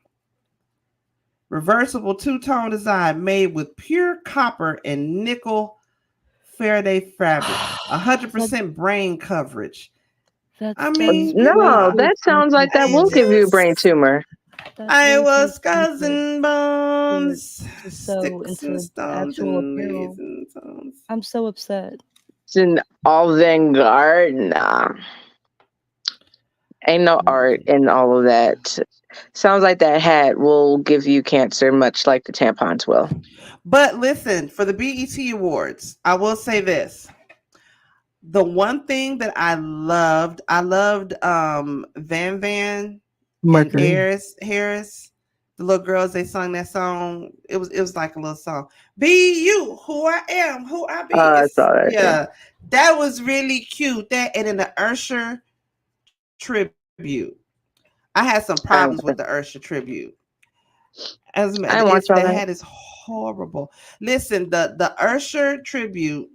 Reversible two-tone design made with pure copper and nickel Faraday fabric. 100% brain coverage. That's I mean, you No, know, that sounds like that I will give you a brain just tumor. I was cousin bones, to sew sticks and into stones actual and apparel. raisins. I'm so upset. It's an avant-garde. Nah. Ain't no art in all of that. Sounds like that hat will give you cancer, much like the tampons will. But listen, for the BET Awards, I will say this. The one thing that I loved Van and Harris, the little girls, they sung that song. It was like a little song. Be you, who I am, who I be. I saw that. Yeah, that was really cute. That and in the Usher tribute, I had some problems with the Usher tribute. As a matter, I watched all that that. hat is horrible. Listen, the Usher tribute,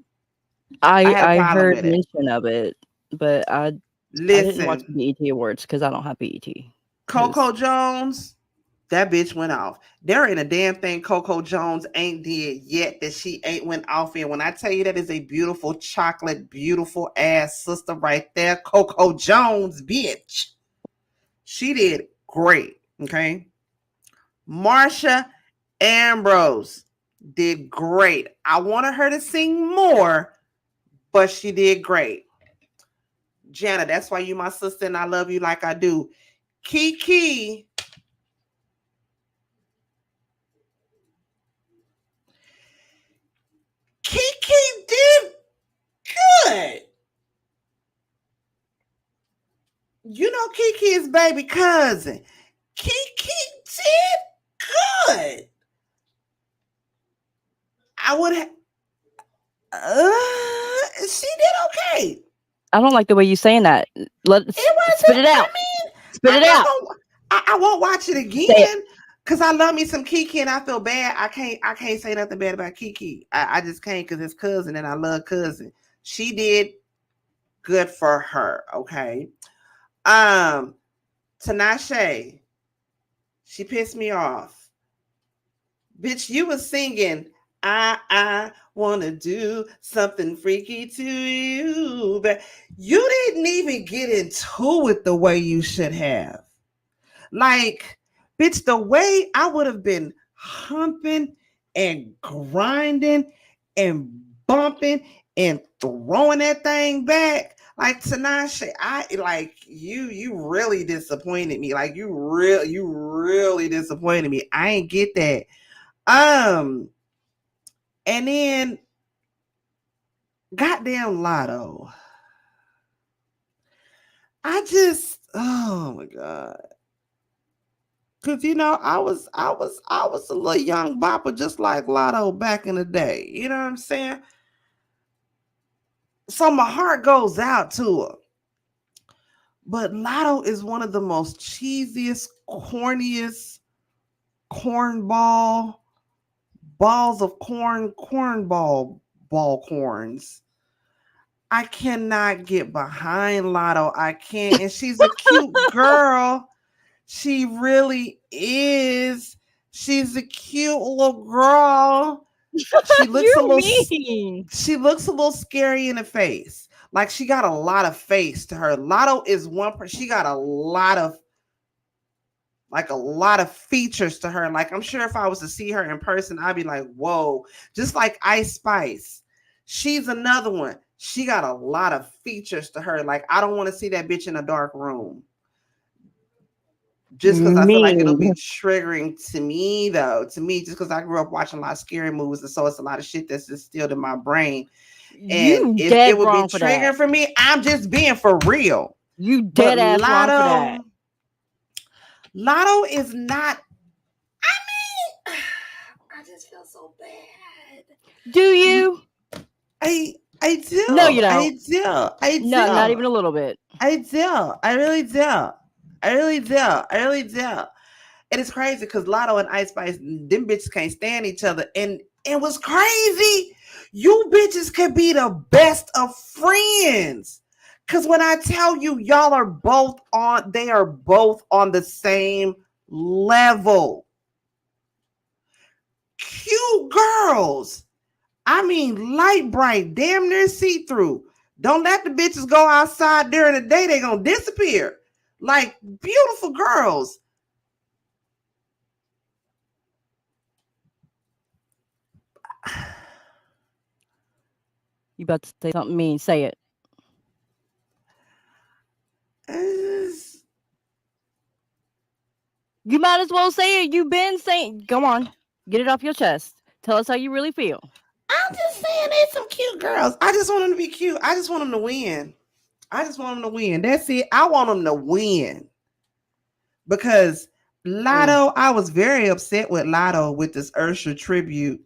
I had a problem heard with it. mention of it, but I didn't watch Listen, the BET Awards because I don't have BET. Coco Jones, that bitch went off. There ain't a damn thing Coco Jones ain't did yet that she ain't went off in. When I tell you that is a beautiful chocolate, beautiful ass sister right there, Coco Jones, bitch. She did great. Okay. Marsha Ambrose did great. I wanted her to sing more, but she did great. Jana, that's why you my sister and I love you like I do. Kiki. Kiki did good. You know Kiki is baby cousin. Kiki did good. I would have. She did okay. I don't like the way you saying that. Spit it out. Spit it out. I won't watch it again because I love me some Kiki and I feel bad. I can't say nothing bad about Kiki. I just can't because it's cousin and I love cousin. She did good for her. Okay. Tinashe, she pissed me off. Bitch, you was singing, I want to do something freaky to you. But you didn't even get into it the way you should have. Like, bitch, the way I would have been humping and grinding and bumping and throwing that thing back. Like Tinashe, you really disappointed me. Like you really disappointed me. I ain't get that. And then goddamn Lotto. Oh my God. Cause I was a little young bopper just like Lotto back in the day. You know what I'm saying? So my heart goes out to her. But Lotto is one of the most cheesiest, corniest balls of corn, ball corns. I cannot get behind Lotto. I can't. And she's a cute girl. She really is. She's a cute little girl. She looks You're a little mean. she looks a little scary in the face. Like she got a lot of face to her. Lotto is one person. She got a lot of features to her. Like I'm sure if I was to see her in person, I'd be like, whoa. Just like Ice Spice. She's another one. She got a lot of features to her. Like I don't want to see that bitch in a dark room. Just because I feel like it'll be triggering to me, though. To me, just because I grew up watching a lot of scary movies, and so it's a lot of shit that's instilled in my brain. And You if dead it would wrong be for triggering that. for me, I'm just being for real. You dead ass wrong for that. Lotto is not. I mean, I just feel so bad. Do you? I do. No, you don't. I do. I do. No, not even a little bit. I do. I really do. I really do. I really do. And it's crazy because Lotto and Ice Spice, them bitches can't stand each other. And it was crazy. You bitches could be the best of friends. Because when I tell you, y'all are both on, they are both on the same level. Cute girls. I mean, light bright, damn near see-through. Don't let the bitches go outside during the day. They're going to disappear. Like beautiful girls. You about to say something mean? Say it. You might as well say it. You've been saying. Go on, get it off your chest. Tell us how you really feel. I'm just saying, there's some cute girls. I just want them to be cute. I just want them to win. I just want them to win. That's it. I want them to win because Lotto. I was very upset with Lotto with this Usher tribute.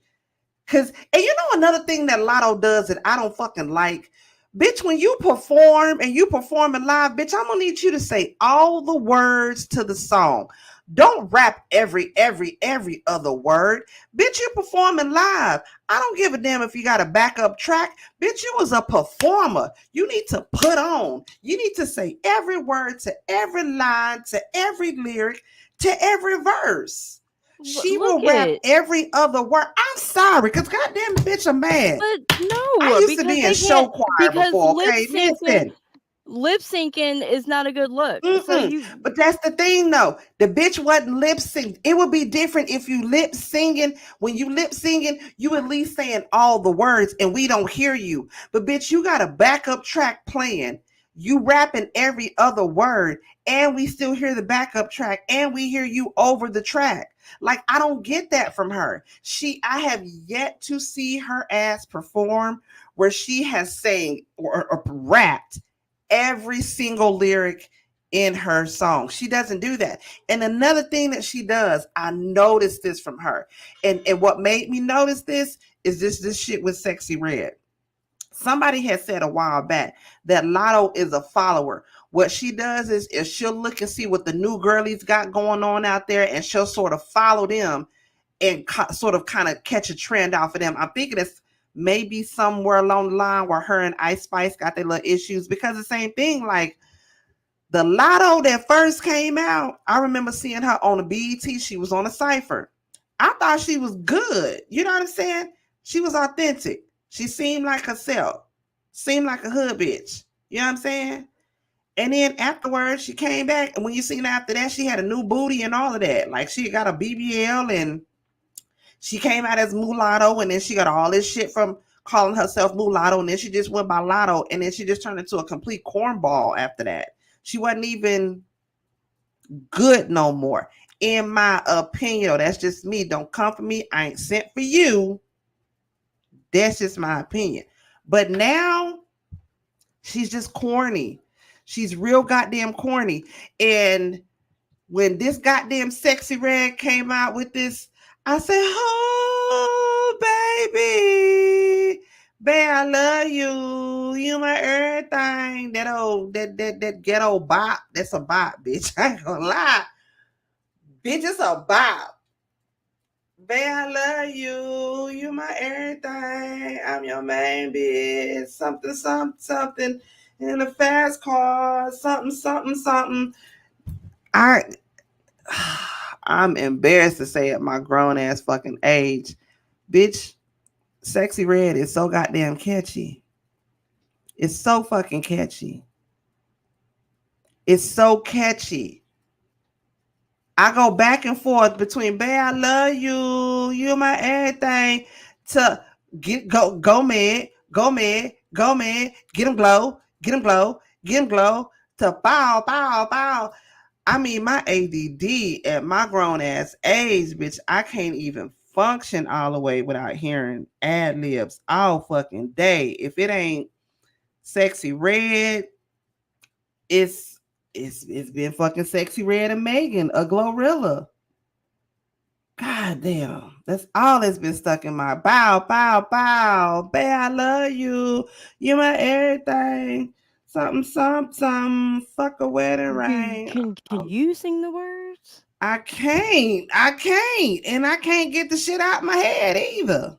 And you know another thing that Lotto does that I don't fucking like? Bitch, when you perform and you performing live, bitch, I'm gonna need you to say all the words to the song. Don't rap every other word. Bitch, you performing live. I don't give a damn if you got a backup track. Bitch, you was a performer. You need to put on. You need to say every word to every line, to every lyric, to every verse. She will rap every other word. I'm sorry, because goddamn bitch, I'm mad. But no, I used to be in show choir before, okay? Listen. Lip syncing is not a good look. So but that's the thing, though. The bitch wasn't lip syncing. It would be different if you lip singing. When you lip singing, you at least saying all the words and we don't hear you. But bitch, you got a backup track playing. You rapping every other word and we still hear the backup track and we hear you over the track. Like, I don't get that from her. I have yet to see her ass perform where she has sang or rapped every single lyric in her song. She doesn't do that. And another thing that she does, I noticed this from her. And what made me notice this is this shit with Sexy Red. Somebody had said a while back that Lotto is a follower. What she does is she'll look and see what the new girlies got going on out there, and she'll sort of follow them and sort of kind of catch a trend off of them. I'm thinking it's maybe somewhere along the line where her and Ice Spice got their little issues, because the same thing, like the Lotto that first came out, I remember seeing her on the BET. She was on a cypher. I thought she was good. You know what I'm saying? She was authentic. She seemed like herself. Seemed like a hood bitch. You know what I'm saying? And then afterwards, she came back. And when you seen her after that, she had a new booty and all of that. Like, she got a BBL and she came out as Mulatto. And then she got all this shit from calling herself Mulatto. And then she just went by Lotto. And then she just turned into a complete cornball after that. She wasn't even good no more. In my opinion, that's just me. Don't come for me. I ain't sent for you. That's just my opinion. But now she's just corny. She's real goddamn corny. And when this goddamn Sexy Red came out with this, I said, oh, baby. Babe, I love you. You my everything. That ghetto bop. That's a bop, bitch. I ain't gonna lie. Bitch, it's a bop. Babe, I love you. You my everything. I'm your main bitch. Something, something, something. In a fast car. Something, something, something. I'm embarrassed to say at my grown ass fucking age, bitch, Sexy Red is so goddamn catchy. It's so fucking catchy. It's so catchy. I go back and forth between "Babe, I love you, you're my everything" to go mad, get him glow, to bow, bow, bow. I mean, my ADD at my grown ass age, bitch, I can't even function all the way without hearing ad libs all fucking day. If it ain't Sexy Red, it's been fucking Sexy Red and Megan, a Glorilla. God damn, that's all that's been stuck in my bow, bow, bow. Babe, I love you. You my everything. Something, something, something. Fuck a wedding ring. Can you sing the words? I can't. And I can't get the shit out my head either.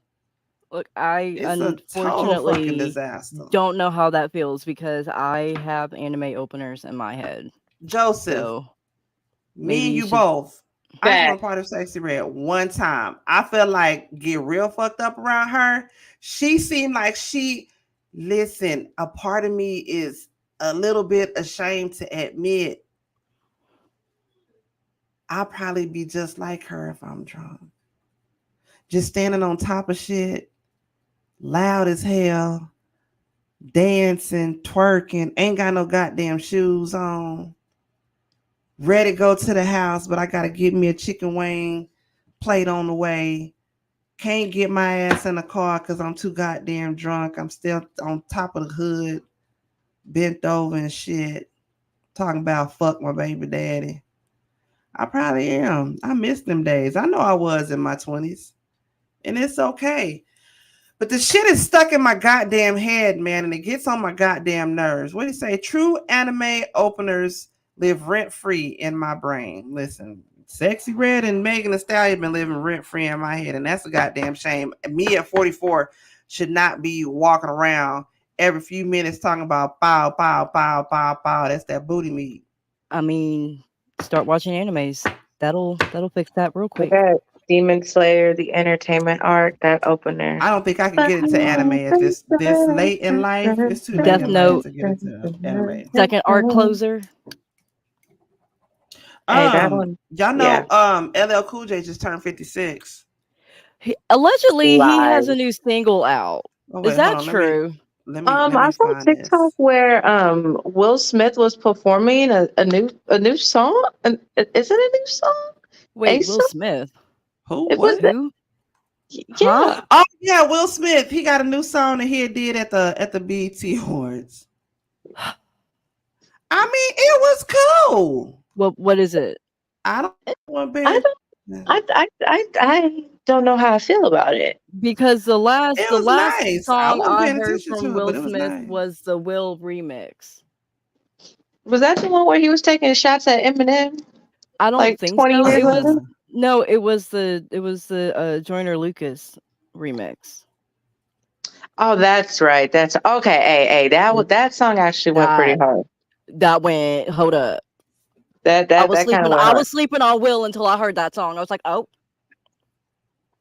Look, I It's a total fucking unfortunately disaster. don't know how that feels because I have anime openers in my head. Joseph, So me maybe and you you should- both. I Fact. was one part of Sexy Red one time. I felt like get real fucked up around her. She seemed like listen, a part of me is a little bit ashamed to admit I'll probably be just like her if I'm drunk. Just standing on top of shit, loud as hell, dancing, twerking, ain't got no goddamn shoes on. Ready to go to the house, but I gotta get me a chicken wing plate on the way. Can't get my ass in the car because I'm too goddamn drunk. I'm still on top of the hood, bent over and shit, talking about fuck my baby daddy. I probably am. I miss them days. I know I was in my 20s, and it's okay. But the shit is stuck in my goddamn head, man, and it gets on my goddamn nerves. What do you say? True anime openers live rent-free in my brain. Listen, Sexy Red and Megan Thee Stallion been living rent-free in my head, and that's a goddamn shame. Me at 44 should not be walking around every few minutes talking about pow, pow, pow, pow, pow. That's that booty meat. I mean, start watching animes. That'll fix that real quick. Okay. Demon Slayer, the entertainment arc, that opener. I don't think I can get into anime at this late in life. It's too late Death in Note. life to get into anime. Second arc closer. Hey, that one. Y'all know Yeah. LL Cool J just turned 56. Allegedly, he has Lies. a new single out. Oh, wait, Is that hold on, true? Let me I saw find TikTok this. where Will Smith was performing a new song. Is it a new song? Wait, Asa? Will Smith. Who? It was What? Who? Yeah. Oh yeah, Will Smith. He got a new song that he did at the BET Awards. I mean, it was cool. What is it? I don't want to I don't know how I feel about it. Because the last It was nice. I song wasn't I paying heard attention from to it, Will but it was Smith nice. was the Will remix. Was that the one where he was taking shots at Eminem? I don't Like think 20 so. years It was ago? no, it was the Joyner Lucas remix. Oh, that's right. That's okay. Hey, that song actually went pretty hard. That went. Hold up. That kind of went I hard. was sleeping on Will until I heard that song. I was like, oh,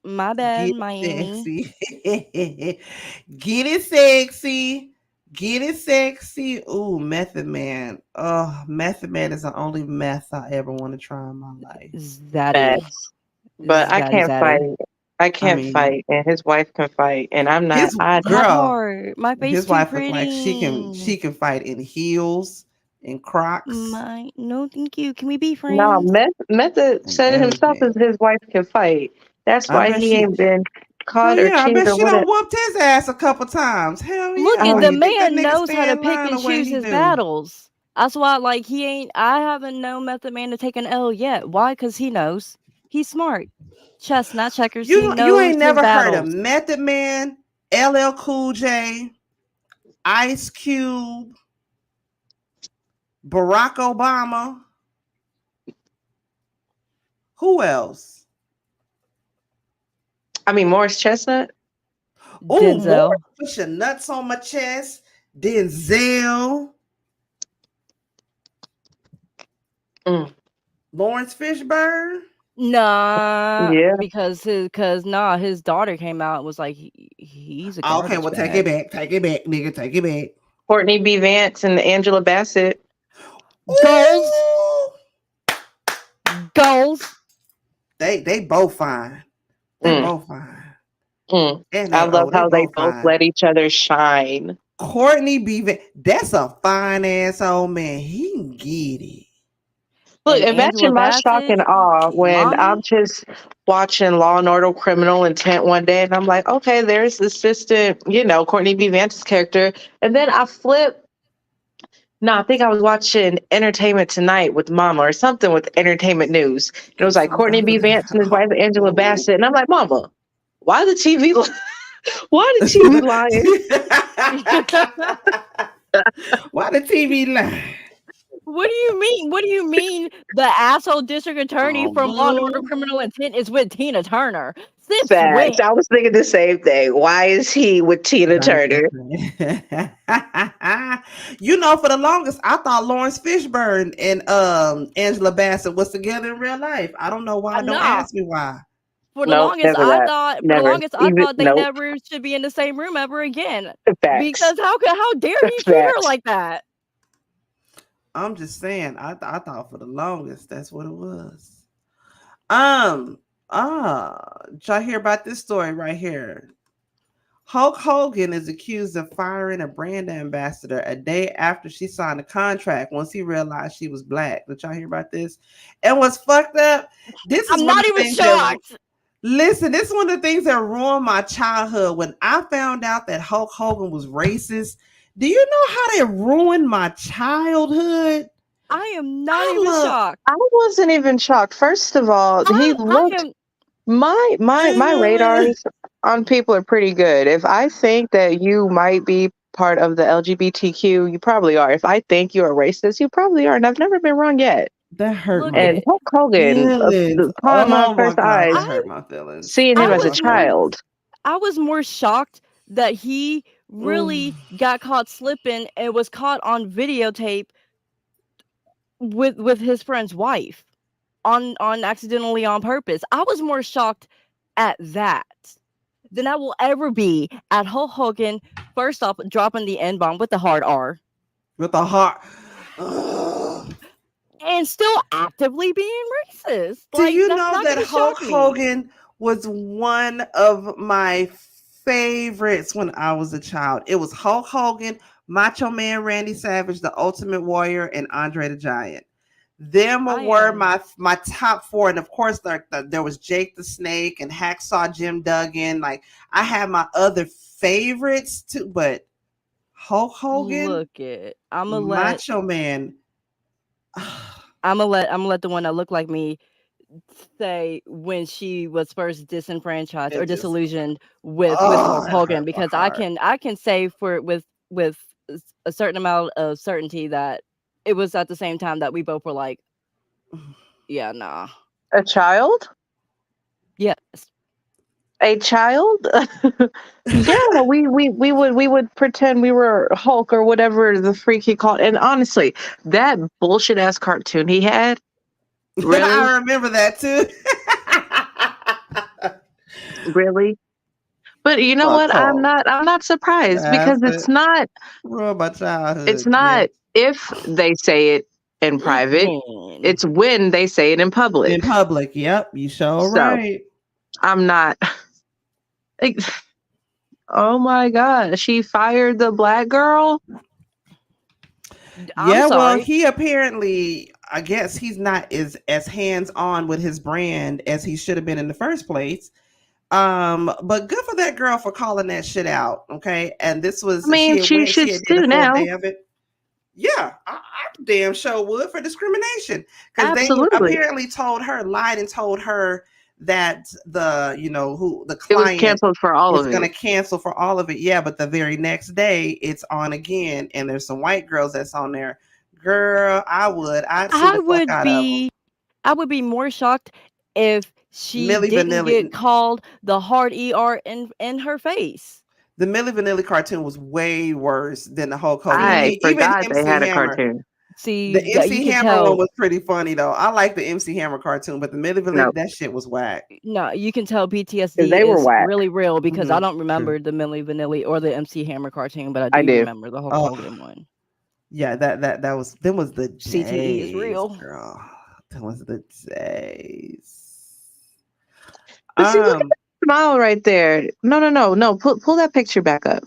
my bad, Get Miami. sexy. Get it sexy. Get it sexy. Ooh, Method Man. Oh, Method Man is the only meth I ever want to try in my life. Zaddy. But I can't fight. I can't mean, fight, and his wife can fight, and I'm not. His That girl, part. My face his too wife pretty. looks like she can fight in heels and Crocs. No, thank you. Can we be friends? No, Method And said it himself as his wife can fight. That's I why bet he she- ain't been Oh caught or yeah, I cheated bet or she done whatever. whooped his ass a couple times. Hell yeah. Look at You the think that man nigga knows stay how to in pick line and the way choose he his do? battles. That's why, like, he ain't. I haven't known Method Man to take an L yet. Why? Because he knows. He's smart. Chess, not checkers. He knows You ain't his never heard of battles. Method Man, LL Cool J, Ice Cube, Barack Obama. Who else? Morris Chestnut. Oh, Denzel. more push your nuts on my chest. Denzel. Lawrence Fishburne. Nah, Yeah. because his daughter came out and was like he's a Okay, garbage well, bag. take it back, nigga. Take it back. Courtney B. Vance and Angela Bassett. Goals. Ooh. Goals. They both fine. They both fine. And I love how they both fine. let each other shine. Courtney B. That's a fine ass old man. He can get it. Look, And imagine Angela my shock and Bassett, awe when mommy? I'm just watching Law and Order Criminal Intent one day and I'm like, okay, there's Assistant, Courtney B. Vance's character. And then I flip. No, I think I was watching Entertainment Tonight with Mama or something with Entertainment News. And it was like Courtney B. Vance and his wife Angela Bassett. And I'm like, Mama, why the TV lying? Why the TV lying? What do you mean? What do you mean? The asshole district attorney from Law and Order Criminal Intent is with Tina Turner. Since when? Facts. I was thinking the same thing. Why is he with Tina Turner? For the longest, I thought Lawrence Fishburne and Angela Bassett was together in real life. I don't know why. Don't ask me why. For the longest, I thought they Nope. never should be in the same room ever again. Facts. Because how dare he treat her like that? I'm just saying. I thought for the longest that's what it was. Did y'all hear about this story right here? Hulk Hogan is accused of firing a brand ambassador a day after she signed a contract once he realized she was black. Did y'all hear about this? And what's fucked up? I'm not even shocked. Listen, this is one of the things that ruined my childhood. When I found out that Hulk Hogan was racist, do you know how that ruined my childhood? I am not even shocked. I wasn't even shocked. First of all, he looked. My radars on people are pretty good. If I think that you might be part of the LGBTQ, you probably are. If I think you're a racist, you probably are. And I've never been wrong yet. That hurt me. And Hulk Hogan, upon my first eyes, that hurt my feelings. Seeing him as a child. I was more shocked that he really got caught slipping and was caught on videotape with his friend's wife on accidentally on purpose. I was more shocked at that than I will ever be at Hulk Hogan first off dropping the N-bomb with the hard R. With the heart. And still actively being racist. Do you know that Hulk Hogan was one of my favorites when I was a child? It was Hulk Hogan, Macho Man Randy Savage, The Ultimate Warrior, and Andre the Giant. Them were my top four. And of course, there was Jake the Snake and Hacksaw Jim Duggan. Like, I had my other favorites too, but Hulk Hogan, Macho Man. I'm gonna let the one that looked like me say when she was first disenfranchised or disillusioned with Hulk Hogan, because I can say with a certain amount of certainty that it was at the same time that we both were like, yeah, nah. A child? Yes. A child? Yeah, we would pretend we were Hulk or whatever the freak he called. And honestly, that bullshit ass cartoon he had. Really? I remember that too. Really? But you know what? I'm not surprised because it's not my childhood. It's not if they say it in private. It's when they say it in public. In public, yep. You sure right. I'm not. Oh my God, she fired the black girl? Well, he apparently, I guess he's not as hands-on with his brand as he should have been in the first place. But good for that girl for calling that shit out, okay? And this was, she should sue now. Yeah, I damn sure would for discrimination. Because they apparently lied and told her that the client, it was canceled for all of it. It's going to cancel for all of it. Yeah, but the very next day it's on again, and there's some white girls that's on there. Girl, I would be more shocked if she Milli didn't Vanilli. get called the hard ER in her face. The Milli Vanilli cartoon was way worse than the Hulk Hogan. I Even forgot they MC had a Hammer. cartoon. See, The that you MC can Hammer one tell. was pretty funny though. I like the MC Hammer cartoon, but the Milli Vanilli, No. that shit was whack. No, you can tell 'Cause PTSD they were is whack. really real because I Mhm, don't true. remember the Milli Vanilli or the MC Hammer cartoon, but I I do do. remember the Hulk Oh, Hogan one. yeah, that was them was the CTE is J's, real. girl. That was the J's. But see, look at that smile right there. No. Pull that picture back up.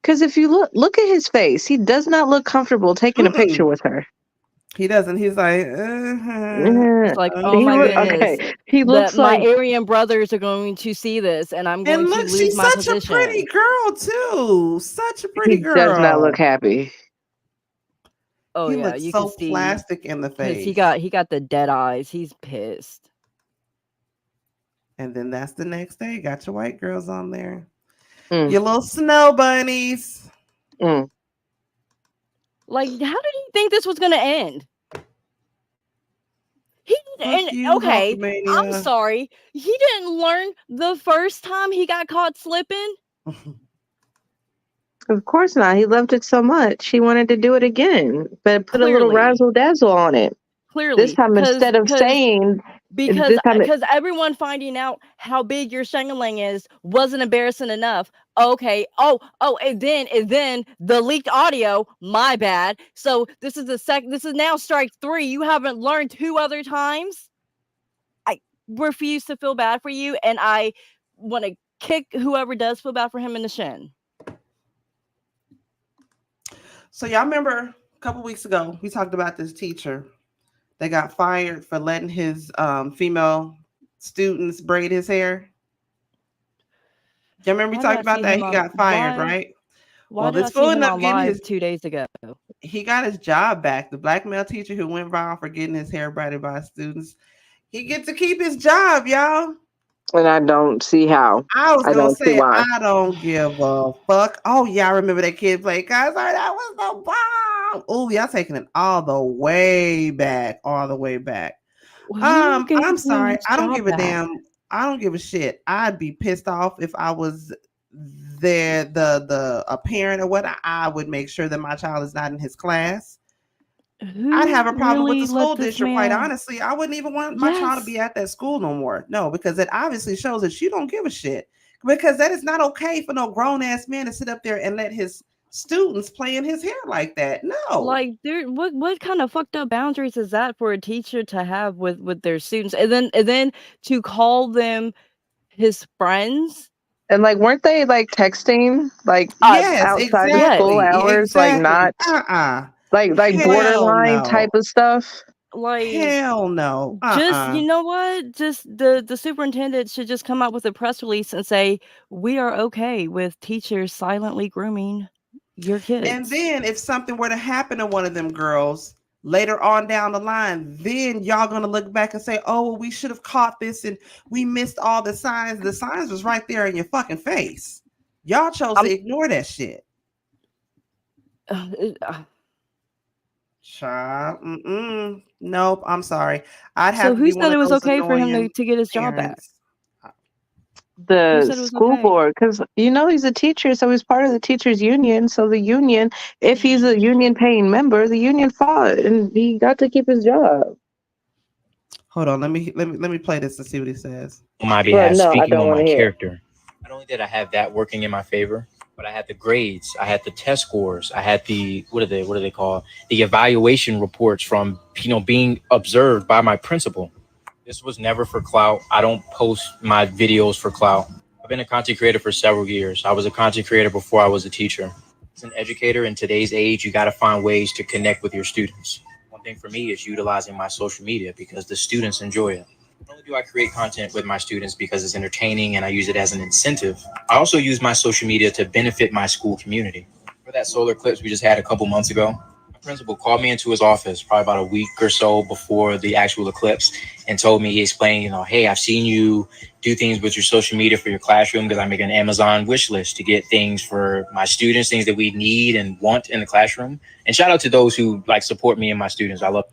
Because if you look at his face, he does not look comfortable taking a picture Mm-mm. with her. He doesn't. He's like, It's like, oh He my look goodness, okay. He looks my like Aryan brothers are going to see this, and I'm and going to look, lose she's my such a pretty position. girl too. Such a pretty he does not look girl. happy. Oh He yeah, looks you so can see plastic in the because face. he got the dead eyes. He's pissed. And then that's the next day. Got your white girls on there. Mm. Your little snow bunnies. Mm. Like, how did he think this was gonna end? He Fuck and you, okay, I'm Hulkamania. sorry. He didn't learn the first time he got caught slipping. Of course not. He loved it so much. He wanted to do it again, but put a little Clearly. razzle dazzle on it. This Clearly, time, instead of saying, this time because everyone finding out how big your shangalang is wasn't embarrassing enough. Okay. Oh, and then the leaked audio. My bad. So this is this is now strike 3. You haven't learned 2 other times. I refuse to feel bad for you, and I want to kick whoever does feel bad for him in the shin. So y'all remember a couple weeks ago we talked about this teacher that got fired for letting his female students braid his hair. Y'all remember we talked about that? He got fired, right? Why did I see him on getting live 2 days ago? He got his job back. The black male teacher who went viral for getting his hair braided by students, he gets to keep his job, y'all. And I don't see how. I was gonna don't see say why. I don't give a fuck. Oh yeah, I remember that kid played guys. That was the bomb. Oh, y'all taking it all the way back. Who I'm gave him sorry. his I don't job give a back? damn. I don't give a shit. I'd be pissed off if I was there, a parent or what. I would make sure that my child is not in his class. I'd have a problem with the school district, quite honestly. I wouldn't even want my child to be at that school no more. No, because it obviously shows that you don't give a shit. Because that is not okay for no grown-ass man to sit up there and let his students play in his hair like that. No. Like, what kind of fucked up boundaries is that for a teacher to have with their students? And then to call them his friends? And like, weren't they like texting like yes, outside exactly, of school hours, exactly. like not like Hell borderline no. type of stuff? Like, hell no. Just, you know what? Just the superintendent should just come out with a press release and say, we are okay with teachers silently grooming your kids. And then if something were to happen to one of them girls later on down the line, then y'all gonna look back and say, oh, well, we should have caught this and we missed all the signs. The signs was right there in your fucking face. Y'all chose to ignore that shit. Child, nope. I'm sorry. I'd have. So who said it was okay for him to get his job back? The school board, because he's a teacher, so he's part of the teachers union. So the union, if he's a union paying member, the union fought and he got to keep his job. Hold on, let me play this and see what he says. On my behalf, speaking on my character. Not only did I have that working in my favor, but I had the grades, I had the test scores, I had the what do they call the evaluation reports from being observed by my principal. This was never for clout. I don't post my videos for clout. I've been a content creator for several years. I was a content creator before I was a teacher. As an educator in today's age, you got to find ways to connect with your students. One thing for me is utilizing my social media because the students enjoy it. Not only do I create content with my students because it's entertaining and I use it as an incentive, I also use my social media to benefit my school community. For that solar eclipse we just had a couple months ago, my principal called me into his office probably about a week or so before the actual eclipse and told me, he explained, hey, I've seen you do things with your social media for your classroom because I make an Amazon wish list to get things for my students, things that we need and want in the classroom. And shout out to those who support me and my students. I love.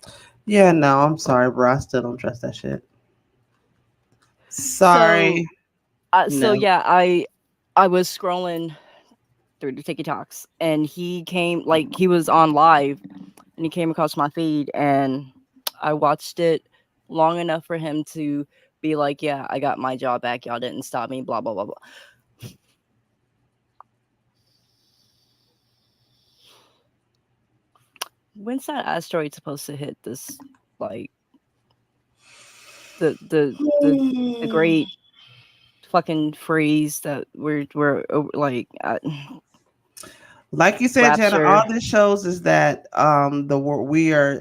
Yeah, no, I'm sorry, bro. I still don't trust that shit. Sorry. So No. yeah, I was scrolling through the TikToks, and he came, like, he was on live, and he came across my feed, and I watched it long enough for him to be like, "Yeah, I got my job back. Y'all didn't stop me." Blah blah blah blah. When's that asteroid supposed to hit this? Like the great fucking freeze that we're like. Like you said, Jana, Rapture. all this shows is that we are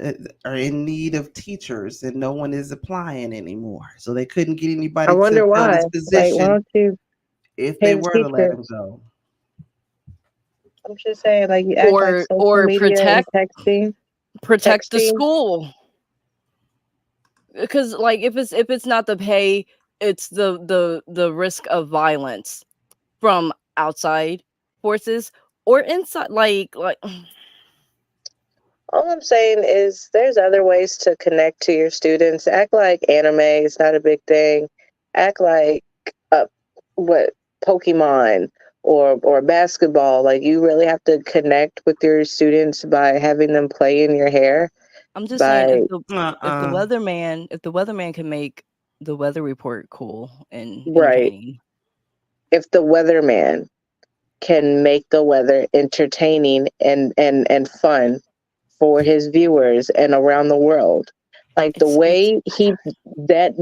in need of teachers, and no one is applying anymore. So they couldn't get anybody I wonder to fill why. this position. Like, why don't you if pay they the were to let teachers? him go. I'm just saying, like, you act like social media and protect the texting. school. Because, like, if it's not the pay, it's the risk of violence from outside forces or inside. Like All I'm saying is there's other ways to connect to your students. Act like anime is not a big thing. Act like what Pokemon or basketball. Like, you really have to connect with your students by having them play in your hair. I'm just saying, if the weatherman can make the weather report cool and entertaining. If the weatherman can make the weather entertaining and fun for his viewers and around the world, like the way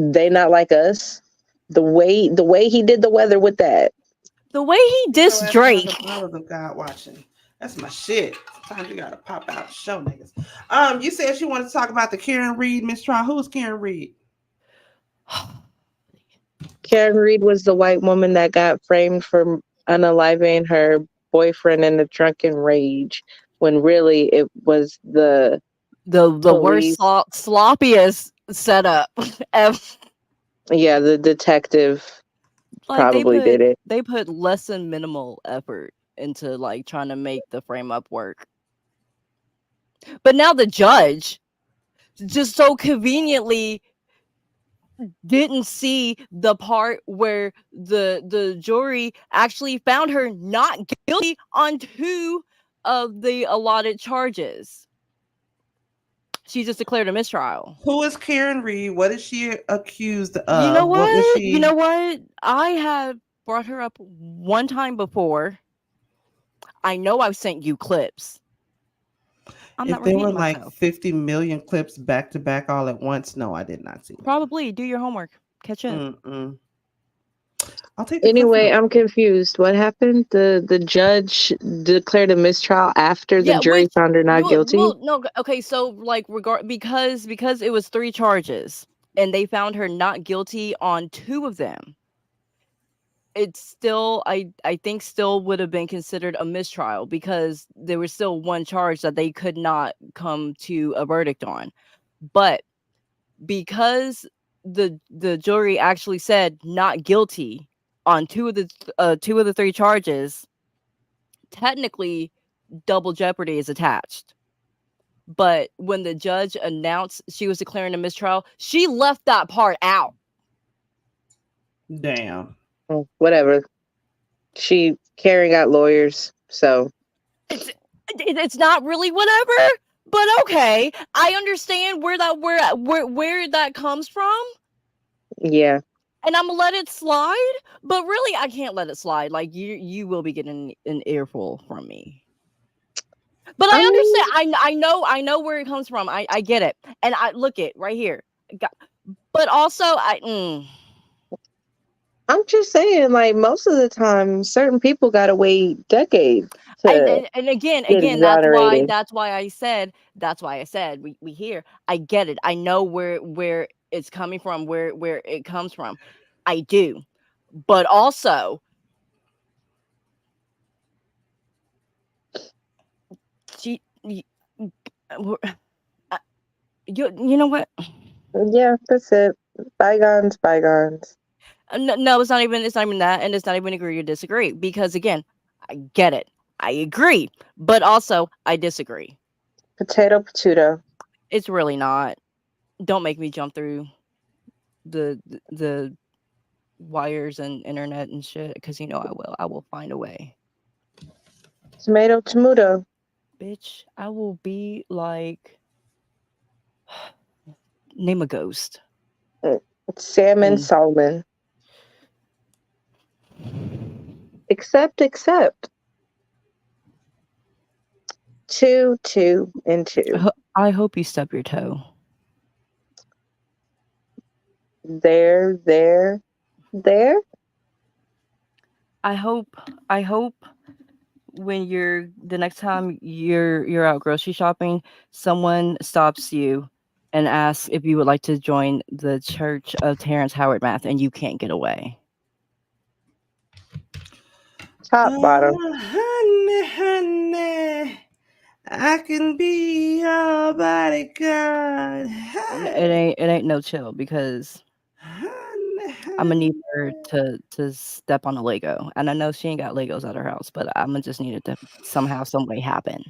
they not like us, the way he did the weather with that, the way he dissed Drake. Brothers of God watching. That's my shit. Sometimes you gotta pop out and show niggas. You said you wanted to talk about the Karen Reed mistrial. Who's Karen Reed? Karen Reed was the white woman that got framed for unaliving her boyfriend in a drunken rage, when really it was the worst sloppiest setup ever. Yeah, the detective probably did it. They put less than minimal effort into, like, trying to make the frame up work. But now the judge just so conveniently didn't see the part where the jury actually found her not guilty on 2 of the allotted charges. She just declared a mistrial. Who is Karen Reed? What is she accused of? You know what? What was she? You know what? I have brought her up one time before. I know I've sent you clips. If there were like 50 million clips back to back all at once, no, I did not see that. Probably do your homework. Catch up. I'll take. Anyway, I'm confused. What happened? The judge declared a mistrial after the jury found her not guilty. Well, no, okay. So, like, because it was 3 charges and they found her not guilty on 2 of them. It's still, I think, still would have been considered a mistrial because there was still 1 charge that they could not come to a verdict on. But because the jury actually said not guilty on 2 of the 3 charges, technically double jeopardy is attached. But when the judge announced she was declaring a mistrial, she left that part out. Damn. Whatever. Karen got lawyers, so it's not really whatever, but okay. I understand where that comes from. Yeah. And I'm gonna let it slide, but really I can't let it slide. Like, you will be getting an earful from me. But I understand. I know where it comes from. I get it. And I look it right here. But also I'm just saying, like, most of the time, certain people gotta wait decades. And again, that's why I said we hear. I get it. I know where it's coming from, where it comes from. I do, but also, you know what? Yeah, that's it. Bygones. No, it's not even that, and it's not even agree or disagree, because again, I get it. I agree, but also I disagree. Potato. It's really not. Don't make me jump through the wires and internet and shit, because I will find a way. Tomato. Bitch, I will be like, name a ghost. Salmon Solomon. Accept. 2, 2, and 2. I hope you stub your toe. There. I hope when the next time you're out grocery shopping, someone stops you and asks if you would like to join the Church of Terrence Howard Math, and you can't get away. Top, bottom. Honey, I can be your bodyguard. It ain't no chill, because I'm gonna need her to step on a Lego, and I know she ain't got Legos at her house, but I'm gonna just need it to somehow, some way happen.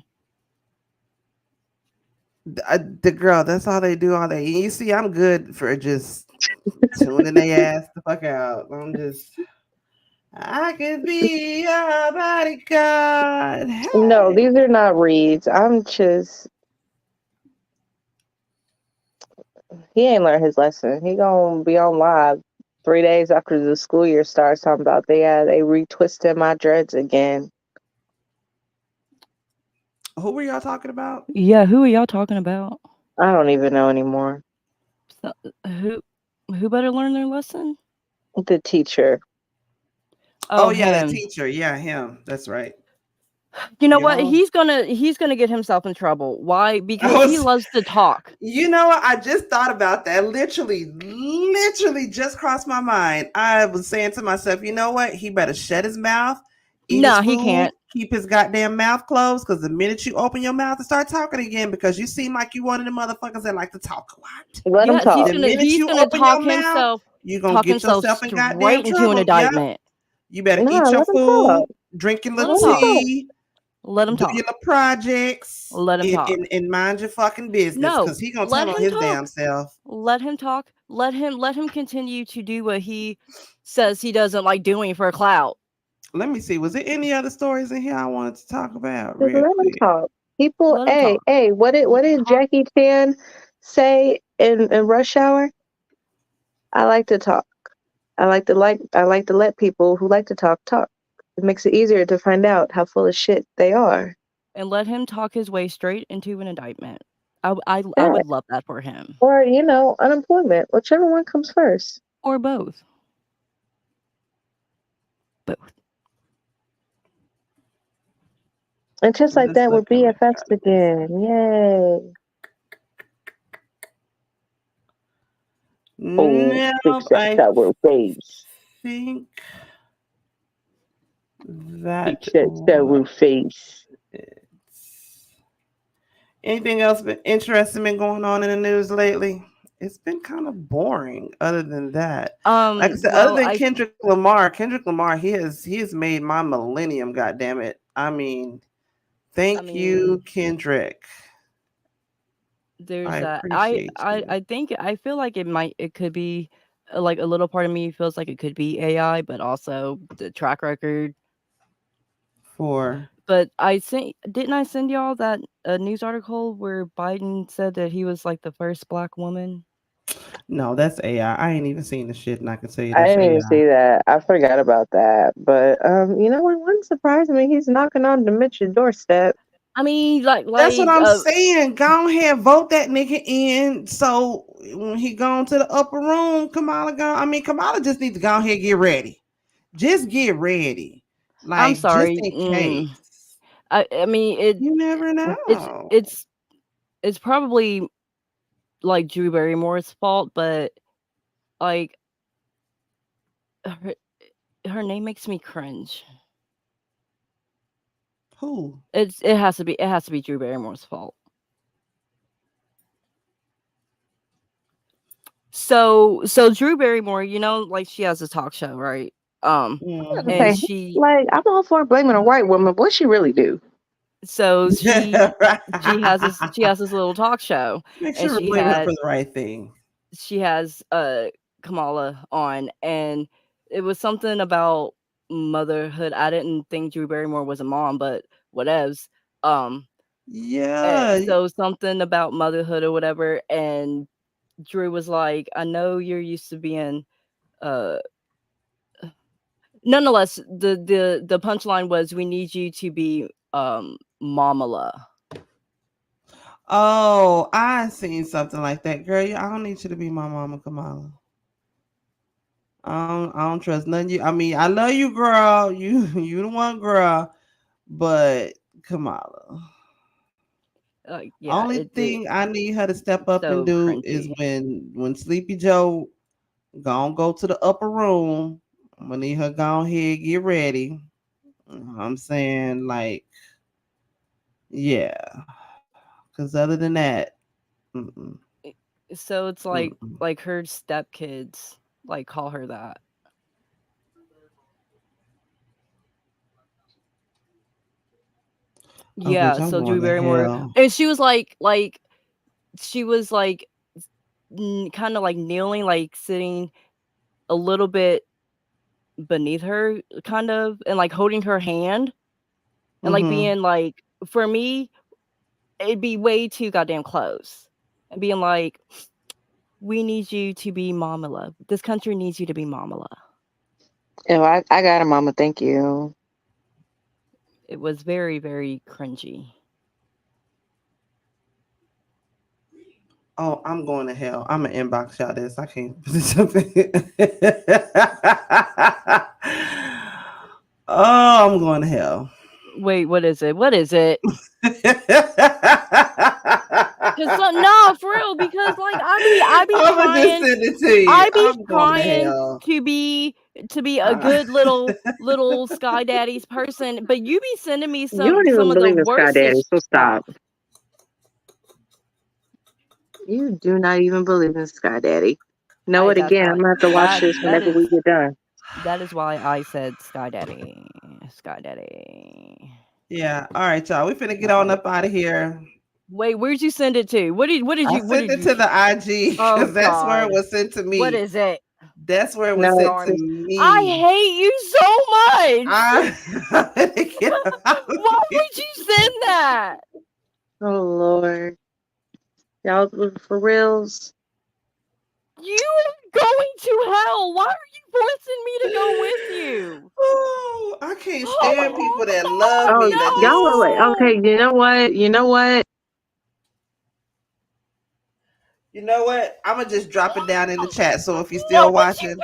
The girl, that's all they do all day. You see, I'm good for just tuning their ass the fuck out. I could be your bodyguard. No, these are not reads. He ain't learned his lesson. He gonna be on live 3 days after the school year starts talking about they retwisted my dreads again. Who were y'all talking about? Yeah, who are y'all talking about? I don't even know anymore. So, who better learn their lesson? The teacher. Oh yeah, the teacher. Yeah, him. That's right. You know what? He's gonna get himself in trouble. Why? Because he loves to talk. You know what? I just thought about that. Literally just crossed my mind. I was saying to myself, you know what? He better shut his mouth. No, he can't. Keep his goddamn mouth closed, because the minute you open your mouth and start talking again, because you seem like you one of the motherfuckers that like to talk a lot. Let him talk. He's gonna talk himself. You're gonna get yourself in goddamn right into trouble. an indictment. You better eat your food, drink your little tea. Let him talk. Do your little projects. Let him talk. And mind your fucking business, because he gonna tell on his damn self. Let him talk. Let him continue to do what he says he doesn't like doing for a clout. Let me see. Was there any other stories in here I wanted to talk about? Let him talk. People, hey, what did Jackie Chan say in Rush Hour? I like to talk. I like to let people who like to talk. It makes it easier to find out how full of shit they are. And let him talk his way straight into an indictment. I would love that for him. Or, unemployment, whichever one comes first. Or both. And just like that, we're BFFs again. Yay. No, I sour face. think that sour face. Anything else been interesting been going on in the news lately? It's been kind of boring. Other than that, like I said, other than Kendrick Lamar, he has made my millennium. God damn it! I mean, thank you, Kendrick. There's that. I feel like it could be like a little part of me feels like it could be AI, but also the track record But didn't I send y'all that news article where Biden said that he was like the first Black woman? No, that's AI. I ain't even seen the shit, and I can tell you I that's didn't even AI. see that. I forgot about that. But you know what? Wouldn't surprise me. He's knocking on Dementia's doorstep. I mean, like That's what I'm saying. Go ahead, vote that nigga in. So when he gone to the upper room, Kamala just needs to go ahead and get ready. Just get ready. Like, I'm sorry. Just in case. I mean, you never know. It's probably like Drew Barrymore's fault, but like her name makes me cringe. Who? It has to be Drew Barrymore's fault. So Drew Barrymore, like she has a talk show, right? And she I'm all for blaming a white woman. What she really do? So she has this little talk show. Make sure we're her for the right thing. She has Kamala on, and it was something about motherhood. I didn't think Drew Barrymore was a mom, but whatevs. Yeah. So something about motherhood or whatever, and Drew was like, I know you're used to being nonetheless, the punchline was, we need you to be Mamala. Oh, I seen something like that, girl. I don't need you to be my mama, Kamala. I don't trust none of you. I mean, I love you, girl. You the one, girl. But Kamala. Yeah, Only thing I need her to step up so and do cringy. is when Sleepy Joe go to the upper room. I'm gonna need her go ahead, get ready. I'm saying, like, yeah. Because other than that, so it's like her stepkids like call her that. Yeah, bitch, so Drew Barrymore, and she was like she was like kind of like kneeling, like sitting a little bit beneath her, kind of, and like holding her hand, and like being like, for me, it'd be way too goddamn close, and being like, we need you to be Mamala. This country needs you to be Mamala. Oh, I got a mama. Thank you. It was very, very cringy. Oh, I'm going to hell. I'm gonna inbox y'all this. I can't. Oh, I'm going to hell. Wait, what is it? What is it? No, for real, because like I be I'm trying. Just send it to you. I be I'm trying to be a good little Sky Daddy's person, but you be sending me some of the worst Daddy, so stop. You do not even believe in Sky Daddy. Know it again. I'm gonna have to watch this whenever we get done. That is why I said Sky Daddy. Sky Daddy. Yeah. All right, y'all. We finna get on up out of here. Wait, where'd you send it to? What did you? I sent it to the IG because that's where it was sent to me. What is it? That's where it was sent to me. I hate you so much. Why would you send that? Oh Lord, y'all, for reals. You are going to hell. Why are you forcing me to go with you? Oh, I can't stand people that love me. No. Y'all are like, okay, you know what? You know what? I'm gonna just drop it down in the chat. So if you're still watching,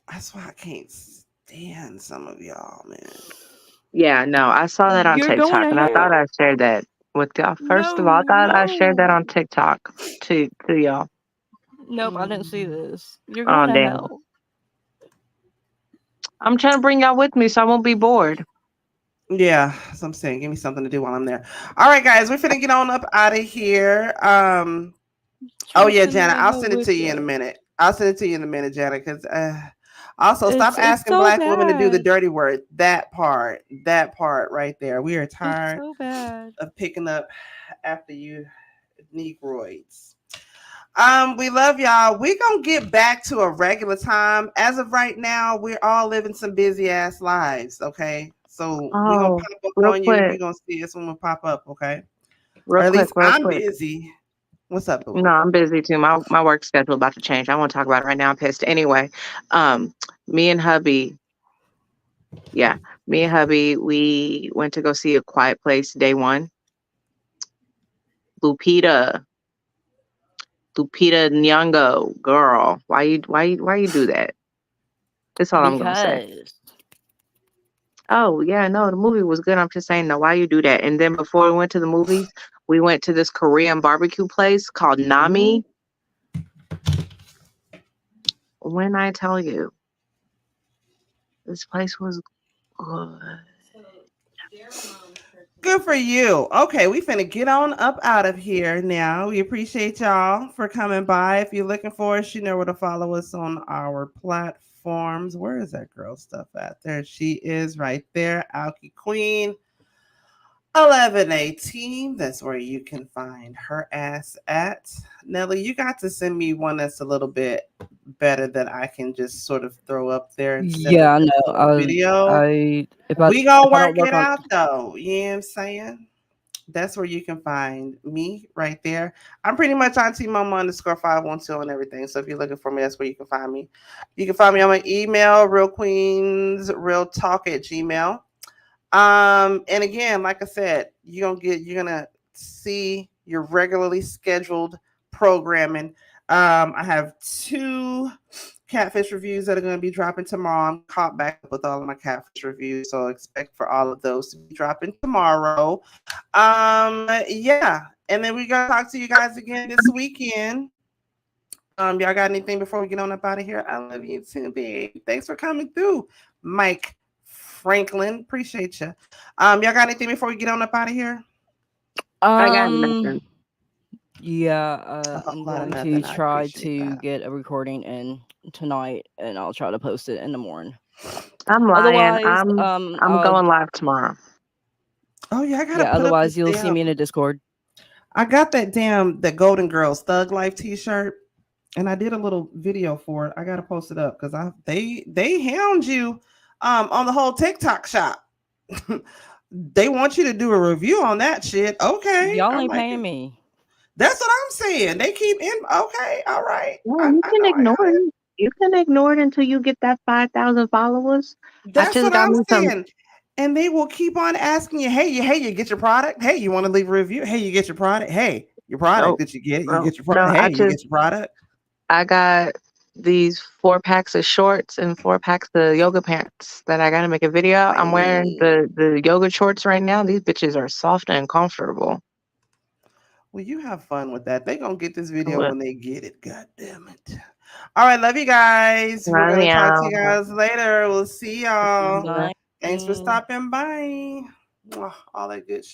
that's why I can't stand some of y'all, man. Yeah, no, I saw that on TikTok, and I thought I shared that with y'all. First of all, I thought I shared that on TikTok to y'all. Nope, I didn't see this. You're going to hell. I'm trying to bring y'all with me so I won't be bored. Yeah, so I'm saying, give me something to do while I'm there. All right, guys, we're finna get on up out of here. Oh yeah, Janet, I'll send it to you in a minute. Janet, because also stop asking black women to do the dirty work. That part right there. We are tired of picking up after you Negroids. We love y'all. We're gonna get back to a regular time. As of right now, we're all living some busy ass lives. Okay, so we're gonna pop up on you. You're gonna see us when we pop up. Okay, or at least I'm busy. What's up, boo? No, I'm busy too. My work schedule about to change. I won't talk about it right now. I'm pissed. Anyway, me and hubby, we went to go see A Quiet Place day one. Lupita Nyong'o, girl, why you do that? That's all I'm gonna say. Oh yeah, no, the movie was good. I'm just saying, no, why you do that? And then before we went to the movies, we went to this Korean barbecue place called Nami. When I tell you, this place was good. Good for you. Okay, we finna get on up out of here now. We appreciate y'all for coming by. If you're looking for us, you know where to follow us on our platforms. Where is that girl stuff at? There she is right there, Alki Queen. 1118. That's where you can find her ass at. Nelly, you got to send me one that's a little bit better that I can just sort of throw up there instead Yeah, of I this know. little video. We gonna work it out though. You know what I'm saying? That's where you can find me right there. I'm pretty much Auntie Mama _512 and everything. So if you're looking for me, that's where you can find me. You can find me on my email, realqueensrealtalk@gmail. And again, like I said, you're gonna see your regularly scheduled programming. I have 2 catfish reviews that are going to be dropping tomorrow. I'm caught back up with all of my catfish reviews, so expect for all of those to be dropping tomorrow. Yeah, and then we're gonna talk to you guys again this weekend. Y'all got anything before we get on up out of here? I love you too, babe. Thanks for coming through, Mike Franklin. Appreciate you. Y'all got anything before we get on up out of here? I got nothing. Yeah, I'm going to try to get a recording in tonight, and I'll try to post it in the morning. I'm lying. Otherwise, I'm going live tomorrow. Oh yeah, I gotta. Yeah. Otherwise, you'll see me in a Discord. I got that Golden Girls Thug Life T-shirt, and I did a little video for it. I gotta post it up because they hound you on the whole TikTok shop. They want you to do a review on that shit. Okay, y'all ain't paying me. That's what I'm saying. They keep in. Okay, all right. Well, you can ignore it. You can ignore it until you get that 5,000 followers. That's what I'm saying. And they will keep on asking you, hey, you get your product? Hey, you want to leave a review? Hey, you get your product? Hey, your product that you get? You get your product? Hey, you get your product? I got these 4 packs of shorts and 4 packs of yoga pants that I got to make a video. I'm wearing the yoga shorts right now. These bitches are soft and comfortable. Well, you have fun with that. They're going to get this video when they get it. God damn it. All right. Love you guys. We're going to talk to you guys later. We'll see y'all. Bye. Thanks for stopping by. All that good shit.